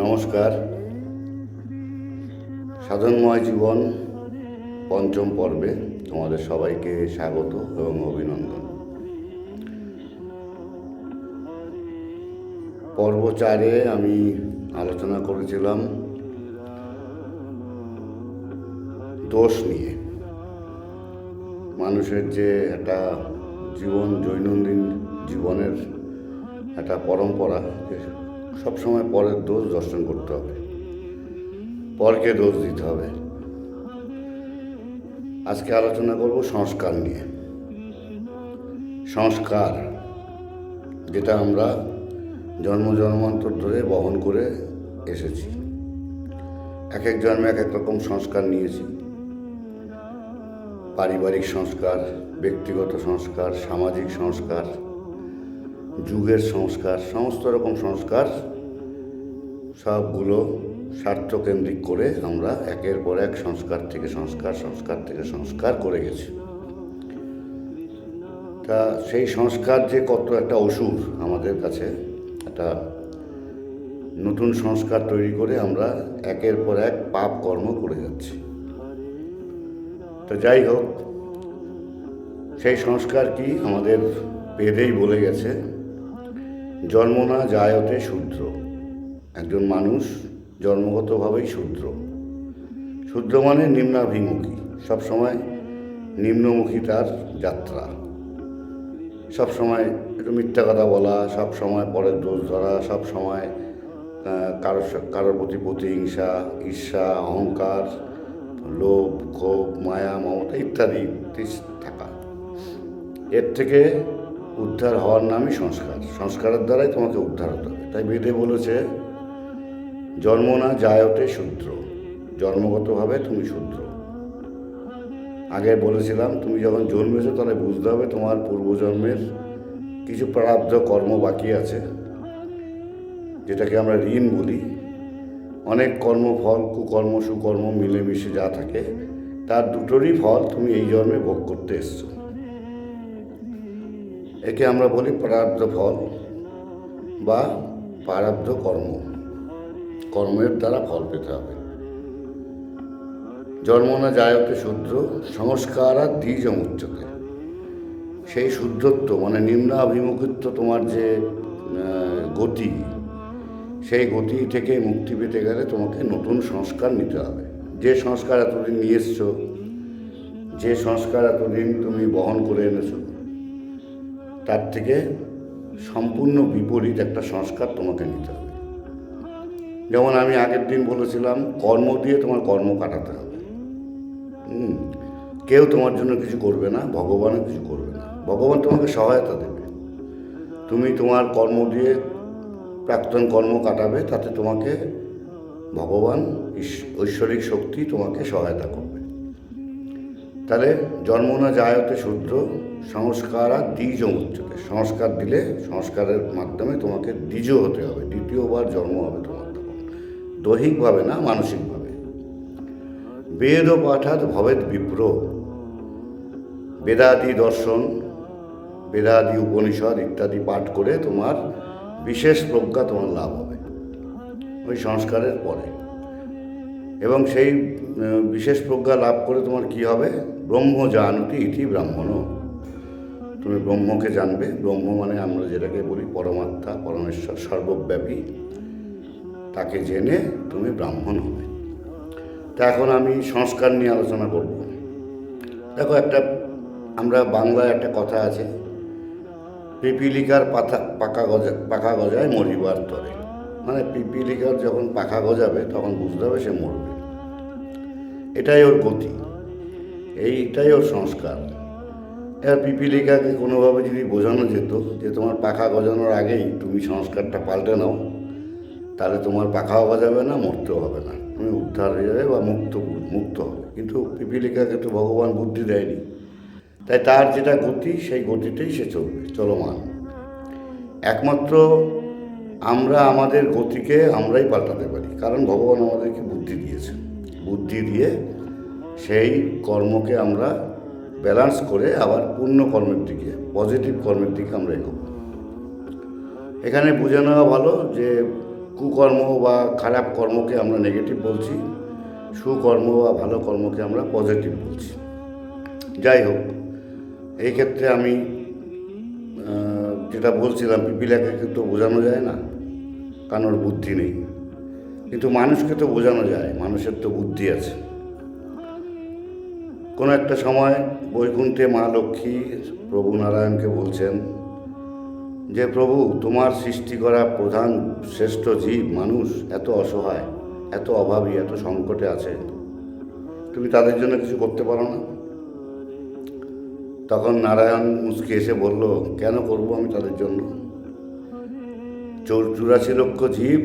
নমস্কার। সাধনময় জীবন পঞ্চম পর্বে তোমাদের সবাইকে স্বাগত এবং অভিনন্দন। পর্ব 4-এ আমি আলোচনা করেছিলাম দোষ নিয়ে। মানুষের যে একটা দৈনন্দিন জীবনের একটা পরম্পরা, যে সবসময় পরের দোষ দর্শন করতে হবে, পরকে দোষ দিতে হবে। আজকে আলোচনা করব সংস্কার নিয়ে। সংস্কার যেটা আমরা জন্মান্তর ধরে বহন করে এসেছি। এক এক জন্মে এক এক রকম সংস্কার নিয়েছি। পারিবারিক সংস্কার, ব্যক্তিগত সংস্কার, সামাজিক সংস্কার, যুগের সংস্কার, সমস্ত রকম সংস্কার, সবগুলো স্বার্থকেন্দ্রিক করে আমরা একের পর এক সংস্কার থেকে সংস্কার করে গেছি। তা সেই সংস্কার যে কত একটা অসুর আমাদের কাছে, একটা নতুন সংস্কার তৈরি করে আমরা একের পর এক পাপ কর্ম করে যাচ্ছি। তো যাই হোক, সেই সংস্কার কি আমাদের বেদেই বলে গেছে, জন্ম না জায়তে শূদ্র। একজন মানুষ জন্মগতভাবেই শূদ্র। শূদ্র মানে নিম্নাভিমুখী, সবসময় নিম্নমুখী তার যাত্রা। সবসময় একটু মিথ্যা কথা বলা, সবসময় পরের দোষ ধরা, সবসময় কারোর প্রতি প্রতিহিংসা, ঈর্ষা, অহংকার, লোভ, ক্ষোভ, মায়া, মমতা ইত্যাদি থাকা। এর থেকে উদ্ধার হওয়ার নামই সংস্কার। সংস্কারের দ্বারাই তোমাকে উদ্ধার হতে হবে। তাই বেদে বলেছে, জন্ম না জায়তে শূদ্র। জন্মগতভাবে তুমি শূদ্র। আগে বলেছিলাম, তুমি যখন জন্মেছো তাহলে বুঝতে হবে তোমার পূর্বজন্মের কিছু প্রারব্ধ কর্ম বাকি আছে, যেটাকে আমরা ঋণ বলি। অনেক কর্মফল, কুকর্ম সুকর্ম মিলেমিশে যা থাকে, তার দুটোরই ফল তুমি এই জন্মে ভোগ করতে এসছো। একে আমরা বলি প্রারব্ধ ফল বা প্রারব্ধ কর্ম। কর্মের দ্বারা ফল পেতে হবে। জন্ম না জায়তে শূদ্র সংস্কার আর দ্বিজমুচ্যতে। সেই শুদ্ধত্ব মানে নিম্নাভিমুখিত্ব, তোমার যে গতি, সেই গতি থেকে মুক্তি পেতে গেলে তোমাকে নতুন সংস্কার নিতে হবে। যে সংস্কার এতদিন নিয়ে এসছো, যে সংস্কার এতদিন তুমি বহন করে এনেছো, তার থেকে সম্পূর্ণ বিপরীত একটা সংস্কার তোমাকে নিতে হবে। যেমন আমি আগের দিন বলেছিলাম, কর্ম দিয়ে তোমার কর্ম কাটাতে হবে। কেউ তোমার জন্য কিছু করবে না, ভগবানও কিছু করবে না। ভগবান তোমাকে সহায়তা দেবে। তুমি তোমার কর্ম দিয়ে প্রাক্তন কর্ম কাটাবে, তাতে তোমাকে ভগবান ঐশ্বরিক শক্তি তোমাকে সহায়তা করবে। তাহলে জন্ম না জায়তে শূদ্র সংস্কার আর দ্বিজমুচ্যতে। সংস্কার দিলে, সংস্কারের মাধ্যমে তোমাকে দ্বিজ হতে হবে, দ্বিতীয়বার জন্ম হবে তোমার। তখন দৈহিকভাবে না, মানসিকভাবে। বেদ পাঠাৎ ভবেদ বিপ্র। বেদাদি দর্শন, বেদাদি উপনিষদ ইত্যাদি পাঠ করে তোমার বিশেষ প্রজ্ঞা তোমার লাভ হবে ওই সংস্কারের পরে। এবং সেই বিশেষ প্রজ্ঞা লাভ করে তোমার কি হবে? ব্রহ্ম জানতি ইতি ব্রাহ্মণ। তুমি ব্রহ্মকে জানবে। ব্রহ্ম মানে আমরা যেটাকে বলি পরমাত্মা, পরমেশ্বর, সর্বব্যাপী। তাকে জেনে তুমি ব্রাহ্মণ হবে। তা এখন আমি সংস্কার নিয়ে আলোচনা করব। দেখো, আমরা বাংলায় একটা কথা আছে, পিপিলিকার পাকা গজায় মরিবার তরে। মানে পিপিলিকার যখন পাখা গজাবে তখন বুঝতে হবে সে মরবে। এটাই ওর গতি, এইটাই ওর সংস্কার। এবার পিপিলিকাকে কোনোভাবে যদি বোঝানো যেত যে তোমার পাখা গজানোর আগেই তুমি সংস্কারটা পাল্টে নাও, তাহলে তোমার পাখাও গজাবে না, মরতেও হবে না, তুমি উদ্ধার হয়ে যাবে বা মুক্ত হবে। কিন্তু পিপিলিকাকে তো ভগবান বুদ্ধি দেয়নি, তাই তার যেটা গতি, সেই গতিতেই সে চলমান। একমাত্র আমরা আমাদের গতিকে আমরাই পাল্টাতে পারি, কারণ ভগবান আমাদেরকে বুদ্ধি দিয়েছে। বুদ্ধি দিয়ে সেই কর্মকে আমরা ব্যালেন্স করে আবার পূর্ণ কর্মের দিকে, পজিটিভ কর্মের দিকে আমরা এগোব। এখানে বুঝে নেওয়া ভালো যে কুকর্ম বা খারাপ কর্মকে আমরা নেগেটিভ বলছি, সুকর্ম বা ভালো কর্মকে আমরা পজিটিভ বলছি। যাই হোক, এই ক্ষেত্রে আমি যেটা বলছিলাম, পিপিলাকে তো বোঝানো যায় না, কারণ ওর বুদ্ধি নেই, কিন্তু মানুষকে তো বোঝানো যায়, মানুষের তো বুদ্ধি আছে। কোনো একটা সময় বৈকুণ্ঠে মা লক্ষ্মী প্রভু নারায়ণকে বলছেন যে প্রভু, তোমার সৃষ্টি করা প্রধান শ্রেষ্ঠ জীব মানুষ এত অসহায়, এত অভাবী, এত সংকটে আছে, তুমি তাদের জন্য কিছু করতে পারো না? তখন নারায়ণ মুচকি এসে বলল, কেন করব আমি তাদের জন্য? 84 লক্ষ জীব,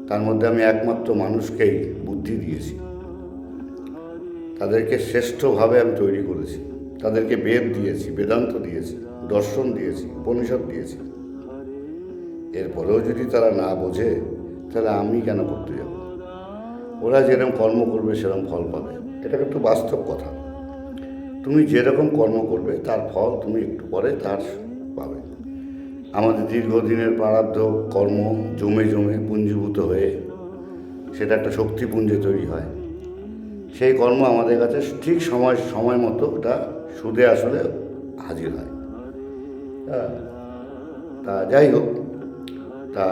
তার মধ্যে আমি একমাত্র মানুষকেই বুদ্ধি দিয়েছি, তাদেরকে শ্রেষ্ঠভাবে আমি তৈরি করেছি, তাদেরকে বেদ দিয়েছি, বেদান্ত দিয়েছি, দর্শন দিয়েছি, উপনিষদ দিয়েছি। এরপরেও যদি তারা না বোঝে, তাহলে আমি কেন করতে যাব? ওরা যেরকম কর্ম করবে সেরকম ফল পাবে, এটা কিন্তু বাস্তব কথা। তুমি যেরকম কর্ম করবে তার ফল তুমি একটু পরে তার পাবে। আমাদের দীর্ঘদিনের প্রারব্ধ কর্ম জমে জমে পুঞ্জীভূত হয়ে সেটা একটা শক্তিপুঞ্জে তৈরি হয়। সেই কর্ম আমাদের কাছে ঠিক সময় মতো ওটা সুদে আসলে হাজির হয়। তা যাই হোক, তা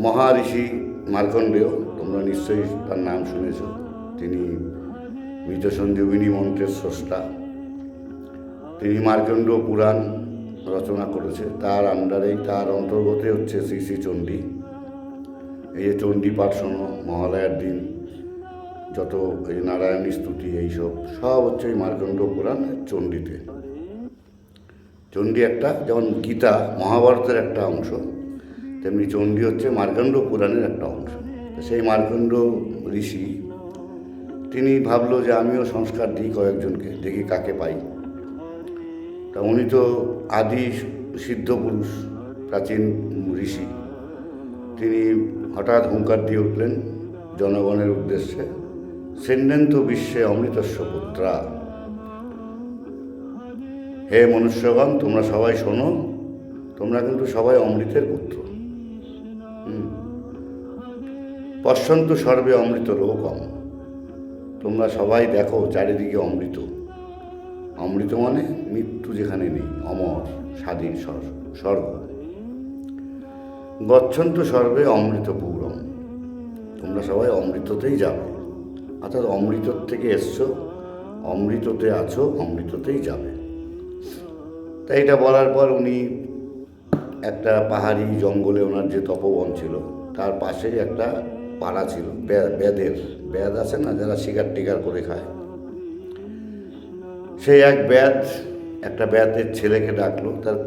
মহাঋষি মার্কণ্ডেয়, তোমরা নিশ্চয়ই তার নাম শুনেছ, তিনি মৃত সঞ্জীবিনী মন্ত্রের স্রষ্টা। তিনি মার্কণ্ড পুরাণ রচনা করেছে, তার আন্ডারেই, তার অন্তর্গতে হচ্ছে শ্রী শ্রী চণ্ডী। এই যে চণ্ডী পাঠ শোনো মহালয়ার দিন, যত এই নারায়ণী স্তুতি, এইসব সব হচ্ছে এই মার্কণ্ড পুরাণ চণ্ডীতে। চণ্ডী একটা, যেমন গীতা মহাভারতের একটা অংশ, তেমনি চণ্ডী হচ্ছে মার্কণ্ড পুরাণের একটা অংশ। সেই মার্কণ্ড ঋষি তিনি ভাবলো যে আমিও সংস্কার দিই কয়েকজনকে, দেখি কাকে পাই। তা উনি তো আদি সিদ্ধ পুরুষ, প্রাচীন ঋষি। তিনি হঠাৎ হুঙ্কার দিয়ে উঠলেন জনগণের উদ্দেশ্যে, সেন্ডেন্তু বিশ্বে অমৃতস্য পুত্রা, হে মনুষ্যগণ, তোমরা সবাই শোনো, তোমরা কিন্তু সবাই অমৃতের পুত্র। পশ্যন্তু সর্বে অমৃত লোকম, তোমরা সবাই দেখো চারিদিকে অমৃত। অমৃত মানে মৃত্যু যেখানে নেই, অমর স্বাধীন স্বর্গ। গচ্ছন্তু সর্বে অমৃত পূরম, তোমরা সবাই অমৃততেই যাবে, অর্থাৎ অমৃতর থেকে এসছো, অমৃততে আছো, অমৃততেই যাবে। তাই এটা বলার পর উনি একটা পাহাড়ি জঙ্গলে, ওনার যে তপবন ছিল তার পাশেই একটা পাড়া ছিল, ব্যাদ আছে না, যারা শিকার টিকার করে খায়, সেই এক একটা ব্যাদের ছেলেকে ডাকলো, তার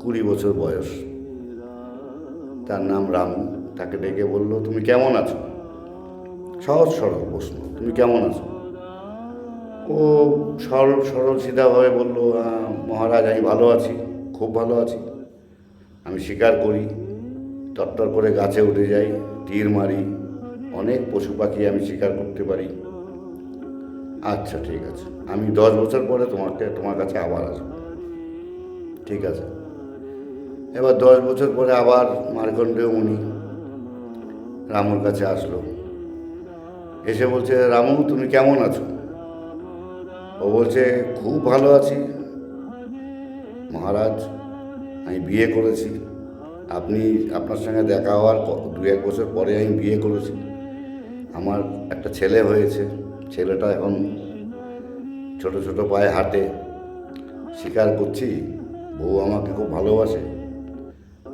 20 বছর বয়স, তার নাম রামু। তাকে ডেকে বলল, তুমি কেমন আছো? সহজ সরল প্রশ্ন, তুমি কেমন আছো? ও সরল সিধাভাবে বলল, মহারাজ আমি ভালো আছি, খুব ভালো আছি, আমি শিকার করি, তত্তর করে গাছে উঠে যাই, তীর মারি, অনেক পশু পাখি আমি শিকার করতে পারি। আচ্ছা ঠিক আছে, আমি 10 বছর পরে তোমার কাছে আবার আসবো। ঠিক আছে। এবার 10 বছর পরে আবার মার্কণ্ডেয় মুনি রামুর কাছে আসলো, এসে বলছে, রামু তুমি কেমন আছো? ও বলছে, খুব ভালো আছি মহারাজ, আমি বিয়ে করেছি, আপনার সঙ্গে দেখা হওয়ার 2-1 বছর পরে আমি বিয়ে করেছি, আমার একটা ছেলে হয়েছে, ছেলেটা এখন ছোট ছোট পায়ে হাঁটে, শিকার করছি, বউ আমাকে খুব ভালোবাসে,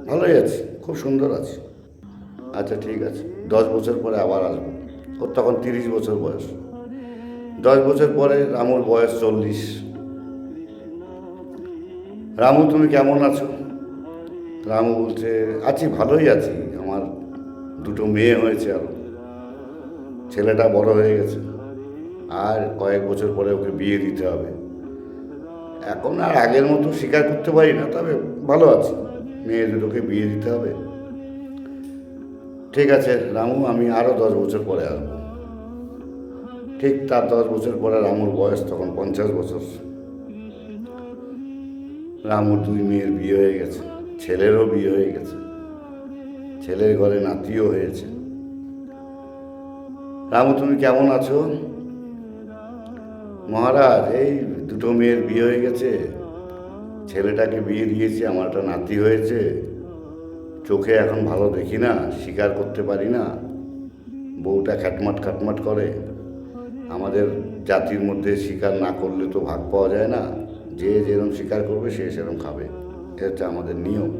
ভালোই আছি, খুব সুন্দর আছি। আচ্ছা ঠিক আছে, 10 বছর পরে আবার আসবো। ওর তখন 30 বছর বয়স। 10 বছর পরে রামুর বয়স 40। রামু তুমি কেমন আছো? রামু বলছে, আছি, ভালোই আছি, আমার 2টো মেয়ে হয়েছে, আরও ছেলেটা বড় হয়ে গেছে, আর কয়েক বছর পরে ওকে বিয়ে দিতে হবে। এখন আর আগের মতো শিকার করতে পারি না, তবে ভালো আছি, মেয়ে 2টোকে বিয়ে দিতে হবে। ঠিক আছে রামু, আমি আরও 10 বছর পরে আসবো। ঠিক তার 10 বছর পরে রামুর বয়স তখন 50 বছর। রামুর 2 মেয়ের বিয়ে হয়ে গেছে, ছেলেরও বিয়ে হয়ে গেছে, ছেলের ঘরে নাতিও হয়েছে। রামু, তুমি কেমন আছো? মহারাজ, এই দুটো মেয়ের বিয়ে হয়ে গেছে, ছেলেটাকে বিয়ে দিয়েছি, আমার একটা নাতি হয়েছে, চোখে এখন ভালো দেখি না, স্বীকার করতে পারি না, বউটা খ্যাটমাট খ্যাটমাট করে। আমাদের জাতির মধ্যে স্বীকার না করলে তো ভাগ পাওয়া যায় না, যে যেরকম স্বীকার করবে সে সেরকম খাবে, এটা হচ্ছে আমাদের নিয়ম।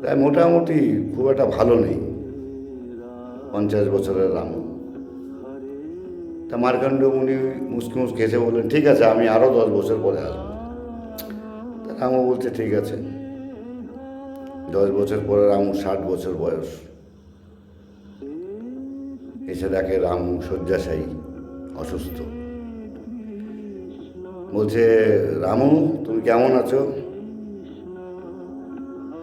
তাই মোটামুটি খুব একটা ভালো নেই 50 বছরের রামু। তা মার্কণ্ড মুনি মুসকি মুসকি হেসে বললেন, ঠিক আছে, আমি আরও 10 বছর পরে আসবো। তা রামু বলছে, ঠিক আছে। 10 বছর পরে রামু 60 বছর বয়স, এসে দেখে রামু শয্যাশায়ী, অসুস্থ। বলছে, রামু, তুমি কেমন আছো?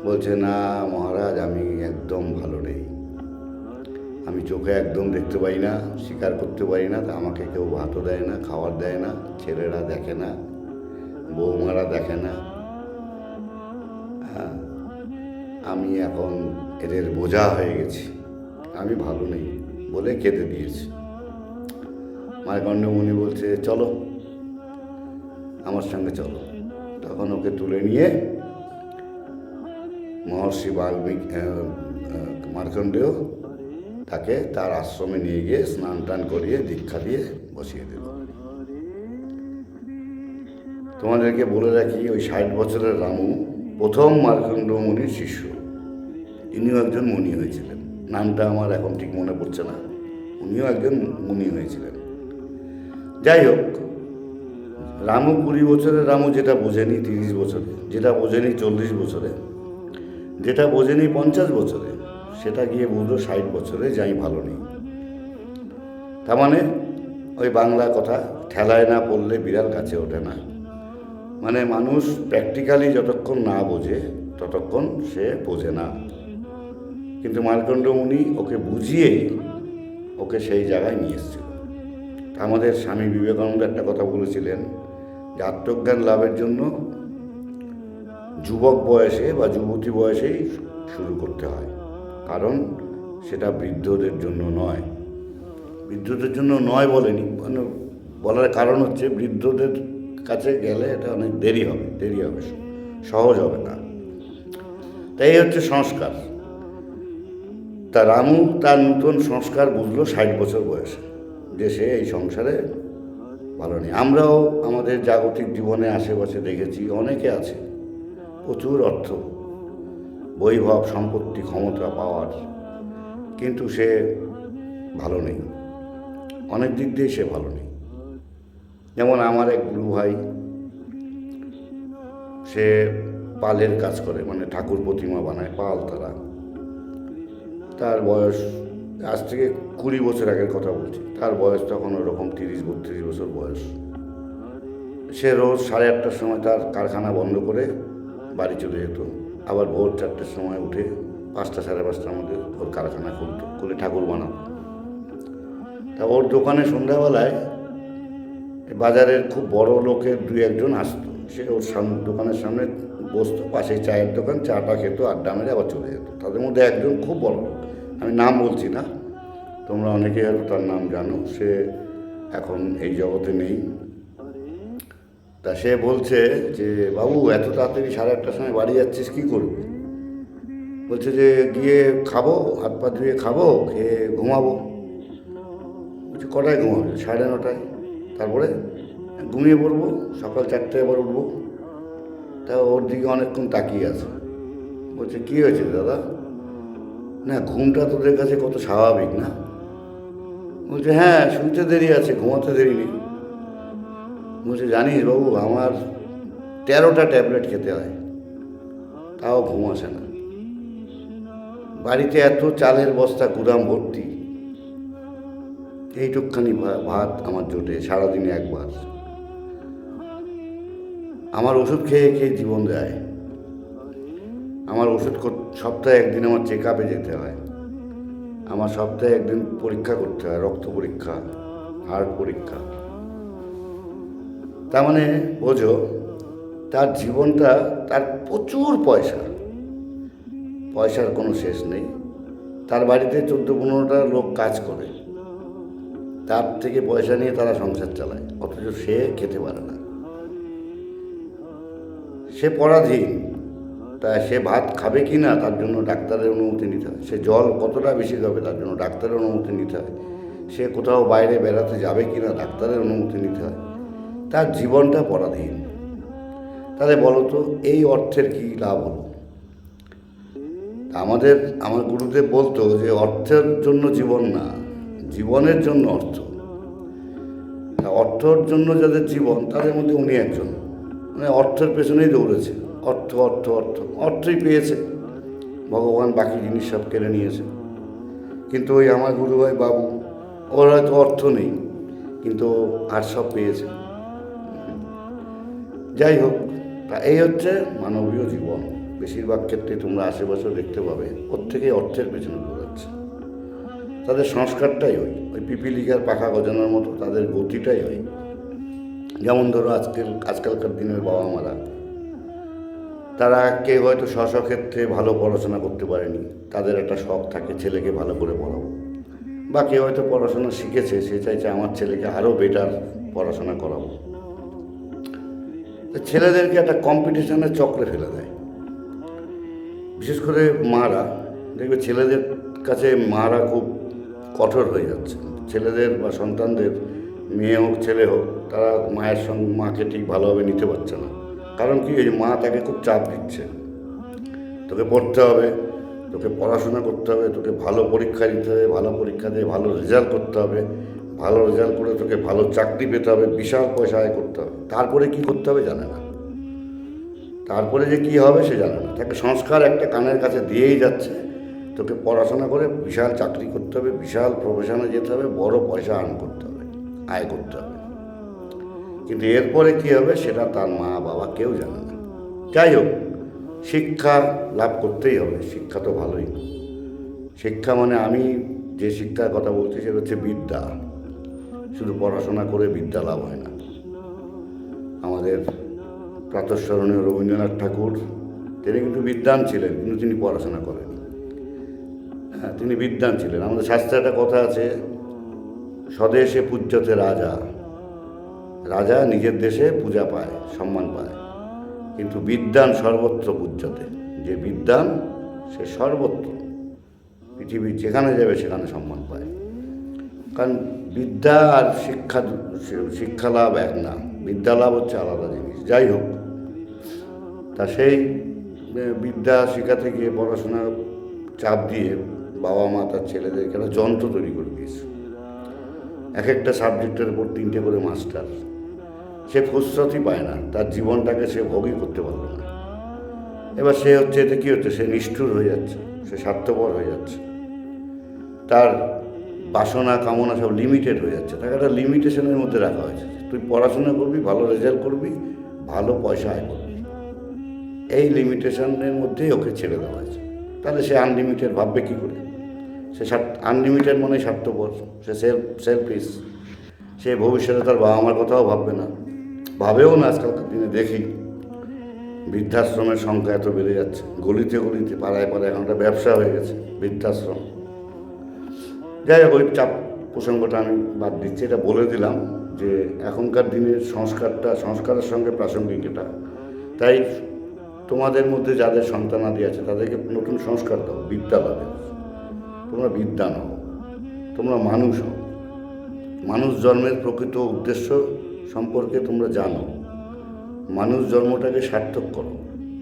বলছে, না মহারাজ, আমি একদম ভালো নেই, আমি চোখে একদম দেখতে পাই না, স্বীকার করতে পারি না, তা আমাকে কেউ ভাতও দেয় না, খাবার দেয় না, ছেলেরা দেখে না, বৌমারা দেখে না, হ্যাঁ, আমি এখন এদের বোঝা হয়ে গেছি, আমি ভালো নেই বলে কেঁদে দিয়েছি। মার্কণ্ড মুনি বলছে, চলো আমার সঙ্গে চলো। তখন ওকে তুলে নিয়ে মহর্ষি বাল্মীকি মার্কণ্ডেয় তাকে তার আশ্রমে নিয়ে গিয়ে স্নান টান করিয়ে দীক্ষা দিয়ে বসিয়ে দিল। তোমাদেরকে বলে রাখি, ওই 60 বছরের রামু প্রথম মার্কণ্ড মুনির শিষ্য, ইনিও একজন মুনি হয়েছিলেন। নামটা আমার এখন ঠিক মনে পড়ছে না, উনিও একজন মুনি হয়েছিলেন। যাই হোক, রামু 20 বছরের রামু যেটা বোঝেনি 30 বছরে, যেটা বোঝেনি 40 বছরে, যেটা বোঝেনি 50 বছরে, সেটা গিয়ে বুঝলো 60 বছরে, যাই ভালো নেই। তার মানে ওই বাংলা কথা, ঠেলায় না পড়লে বিড়াল কাছে ওঠে না। মানে মানুষ প্র্যাকটিক্যালি যতক্ষণ না বোঝে ততক্ষণ সে বোঝে না। কিন্তু মার্কণ্ড মুনি ওকে বুঝিয়ে ওকে সেই জায়গায় নিয়ে এসেছিল। আমাদের স্বামী বিবেকানন্দ একটা কথা বলেছিলেন যে আত্মজ্ঞান লাভের জন্য যুবক বয়সে বা যুবতী বয়সেই শুরু করতে হয়, কারণ সেটা বৃদ্ধদের জন্য নয়। বৃদ্ধদের জন্য নয় বলেনি, মানে বলার কারণ হচ্ছে বৃদ্ধদের কাছে গেলে এটা অনেক দেরি হবে, সহজ হবে না। তাই হচ্ছে সংস্কার। তা রামু তার নতুন সংস্কার বুঝলো 60 বছর বয়সে, যে সে এই সংসারে ভালো নেই। আমরাও আমাদের জাগতিক জীবনে আশেপাশে দেখেছি, অনেকে আছে প্রচুর অর্থ, বৈভব, সম্পত্তি, ক্ষমতা, পাওয়ার, কিন্তু সে ভালো নেই, অনেক দিক দিয়ে সে ভালো নেই। যেমন আমার এক গুরু ভাই, সে পালের কাজ করে, মানে ঠাকুর প্রতিমা বানায়, পাল তারা। তার বয়স আজ থেকে 20 বছর আগের কথা বলছি, তার বয়স তখন ওরকম 30-32 বছর বয়স। সে রোজ 8:30টার সময় তার কারখানা বন্ধ করে বাড়ি চলে যেত, আবার ভোর 4টের সময় উঠে 5টা 5:30টার মধ্যে ওর কারখানা খুলে ঠাকুর বানাতো। তা ওর দোকানে সন্ধ্যাবেলায় বাজারের খুব বড় লোকের 2-1জন আসতো, সে ওর দোকানের সামনে বসতো, পাশে চায়ের দোকান, চাটা খেতো, আড্ডা মেরে আবার চলে যেত। তাদের মধ্যে একজন খুব বড় লোক, আমি নাম বলছি না, তোমরা অনেকে হয়তো তার নাম জানো, সে এখন এই জগতে নেই। তা সে বলছে যে, বাবু এত তাড়াতাড়ি 8:30টার সময় বাড়ি যাচ্ছিস, কী করবি? বলছে যে, গিয়ে খাবো, হাত পা ধুয়ে খাবো, খেয়ে ঘুমাবো। বলছে, কটায় ঘুমাবে? 9:30টায়। তারপরে ঘুমিয়ে পড়বো, সকাল 4টায় আবার উঠবো। তা ওর দিকে অনেকক্ষণ তাকিয়ে আছে। বলছে, কী হয়েছে দাদা? না, ঘুমটা তোদের কাছে কত স্বাভাবিক না? বলছে, হ্যাঁ, শুনতে দেরি আছে, ঘুমাতে দেরি নেই। বলছে, জানিস বাবু, আমার 13টা ট্যাবলেট খেতে হয়, তাও ঘুম আসে না। বাড়িতে এত চালের বস্তা গুদাম ভর্তি, এইটুকখানি ভাত আমার জোটে সারাদিনে একবার। আমার ওষুধ খেয়ে খেয়ে জীবন যায়। আমার ওষুধ সপ্তাহে একদিন আমার চেক আপে যেতে হয়, আমার সপ্তাহে একদিন পরীক্ষা করতে হয়, রক্ত পরীক্ষা, হার্ট পরীক্ষা। তার মানে বোঝো, তার জীবনটা, তার প্রচুর পয়সা, পয়সার কোনো শেষ নেই। তার বাড়িতে 14-15টা লোক কাজ করে, তার থেকে পয়সা নিয়ে তারা সংসার চালায়, অথচ সে খেতে পারে না, সে পরাধীন। তাই সে ভাত খাবে কি না তার জন্য ডাক্তারের অনুমতি নিতে হয়, সে জল কতটা বেশি খাবে তার জন্য ডাক্তারের অনুমতি নিতে হয়, সে কোথাও বাইরে বেড়াতে যাবে কি না ডাক্তারের অনুমতি নিতে হয়, তার জীবনটা পরাধীন। তাহলে বলো তো এই অর্থের কি লাভ হলো? আমার গুরুদেব বলতো যে অর্থের জন্য জীবন না, জীবনের জন্য অর্থ। অর্থর জন্য যাদের জীবন তাদের মধ্যে উনি একজন, মানে অর্থের পেছনেই দৌড়েছে, অর্থ অর্থ অর্থ, অর্থই পেয়েছে, ভগবান বাকি জিনিস সব কেড়ে নিয়েছে। কিন্তু ওই আমার গুরুভাই বাবু, ওর হয়তো অর্থ নেই কিন্তু আর সব পেয়েছে। যাই হোক, তা এই হচ্ছে মানবীয় জীবন। বেশিরভাগ ক্ষেত্রে তোমরা আশেপাশে দেখতে পাবে প্রত্যেকেই অর্থের পেছনে দৌড়াচ্ছে। তাদের সংস্কারটাই ওই পিপিলিকার পাখা গজানোর মতো, তাদের গতিটাই হয়। যেমন ধরো আজকালকার দিনের বাবা মারা, তারা কেউ হয়তো স্বক্ষেত্রে ভালো পড়াশোনা করতে পারেনি, তাদের একটা শখ থাকে ছেলেকে ভালো করে পড়াবো, বা কেউ হয়তো পড়াশোনা শিখেছে, সে চাইছে আমার ছেলেকে আরও বেটার পড়াশোনা করাবো। ছেলেদেরকে একটা কম্পিটিশনের চক্রে ফেলে দেয়। বিশেষ করে মারা দেখবে ছেলেদের কাছে মারা খুব কঠোর হয়ে যাচ্ছে। ছেলেদের বা সন্তানদের, মেয়ে হোক ছেলে হোক, তারা মাকে ঠিক ভালোভাবে নিতে পারছে না। কারণ কি, এই মা তাকে খুব চাপ দিচ্ছে, তোকে পড়তে হবে, তোকে পড়াশোনা করতে হবে, তোকে ভালো পরীক্ষা দিতে হবে, ভালো পরীক্ষা দিয়ে ভালো রেজাল্ট করতে হবে, ভালো রেজাল্ট করে তোকে ভালো চাকরি পেতে হবে, বিশাল পয়সা আয় করতে হবে। তারপরে কি করতে হবে জানে না, তারপরে যে কী হবে সে জানে না। তাকে সংস্কার একটা কানের কাছে দিয়েই যাচ্ছে, তোকে পড়াশোনা করে বিশাল চাকরি করতে হবে, বিশাল প্রফেশনে যেতে হবে, বড় পয়সা করতে হবে, আয় করতে হবে। কিন্তু এরপরে কী হবে সেটা তার মা বাবা কেউ জানে না। যাই হোক, শিক্ষা লাভ করতেই হবে, শিক্ষা তো ভালোই। শিক্ষা মানে আমি যে শিক্ষার কথা বলছি সেটা হচ্ছে বিদ্যা। শুধু পড়াশোনা করে বিদ্যা লাভ হয় না। আমাদের প্রাতঃস্মরণীয় রবীন্দ্রনাথ ঠাকুর, তিনি কিন্তু বিদ্বান ছিলেন, কিন্তু তিনি পড়াশোনা করেনি। হ্যাঁ, তিনি বিদ্বান ছিলেন। আমাদের শাস্ত্রে একটা কথা আছে, স্বদেশে পূজ্যতে রাজা, রাজা নিজের দেশে পূজা পায়, সম্মান পায়, কিন্তু বিদ্বান সর্বত্র পূজ্যতে। যে বিদ্বান সে সর্বত্র, পৃথিবীর যেখানে যাবে সেখানে সম্মান পায়। কারণ বিদ্যা আর শিক্ষা লাভ এক না, বিদ্যা লাভ হচ্ছে আলাদা জিনিস। যাই হোক, তা সেই বিদ্যা শেখাতে গিয়ে পড়াশোনা চাপ দিয়ে বাবা মা তার ছেলেদেরকে একটা যন্ত্র তৈরি করে দিয়েছে। এক একটা সাবজেক্টের উপর 3টে করে মাস্টার। সে ফুরসতই পায় না, তার জীবনটাকে সে ভোগই করতে পারল না। এবার সে হচ্ছে, এতে কী হচ্ছে, সে নিষ্ঠুর হয়ে যাচ্ছে, সে স্বার্থপর হয়ে যাচ্ছে, তার বাসনা কামনা সব লিমিটেড হয়ে যাচ্ছে। তাকে একটা লিমিটেশনের মধ্যে রাখা হয়েছে। তুই পড়াশোনা করবি, ভালো রেজাল্ট করবি, ভালো পয়সা আয় করবি, এই লিমিটেশনের মধ্যেই ওকে ছেড়ে দেওয়া হয়েছে। তাহলে সে আনলিমিটেড ভাববে কী করে? সে আনলিমিটেড মনে স্বার্থপর, সে সেলফিশ। সে ভবিষ্যতে তার বাবা মার কথাও ভাববে না, ভাবেও না। আজকালকার দিনে দেখি বৃদ্ধাশ্রমের সংখ্যা এত বেড়ে যাচ্ছে, গলিতে গলিতে, পাড়ায় পাড়ায় এখন একটা ব্যবসা হয়ে গেছে বৃদ্ধাশ্রম। যাই হোক, ওই চাপ প্রসঙ্গটা আমি বাদ দিচ্ছি, এটা বলে দিলাম যে এখনকার দিনের সংস্কারের সঙ্গে প্রাসঙ্গিক এটা। তাই তোমাদের মধ্যে যাদের সন্তানাদি আছে তাদেরকে নতুন সংস্কার দাও, বিদ্যা লাভে। তোমরা বিদ্যা নাও, তোমরা মানুষ হও, মানুষ জন্মের প্রকৃত উদ্দেশ্য সম্পর্কে তোমরা জানো, মানুষ জন্মটাকে সার্থক করো।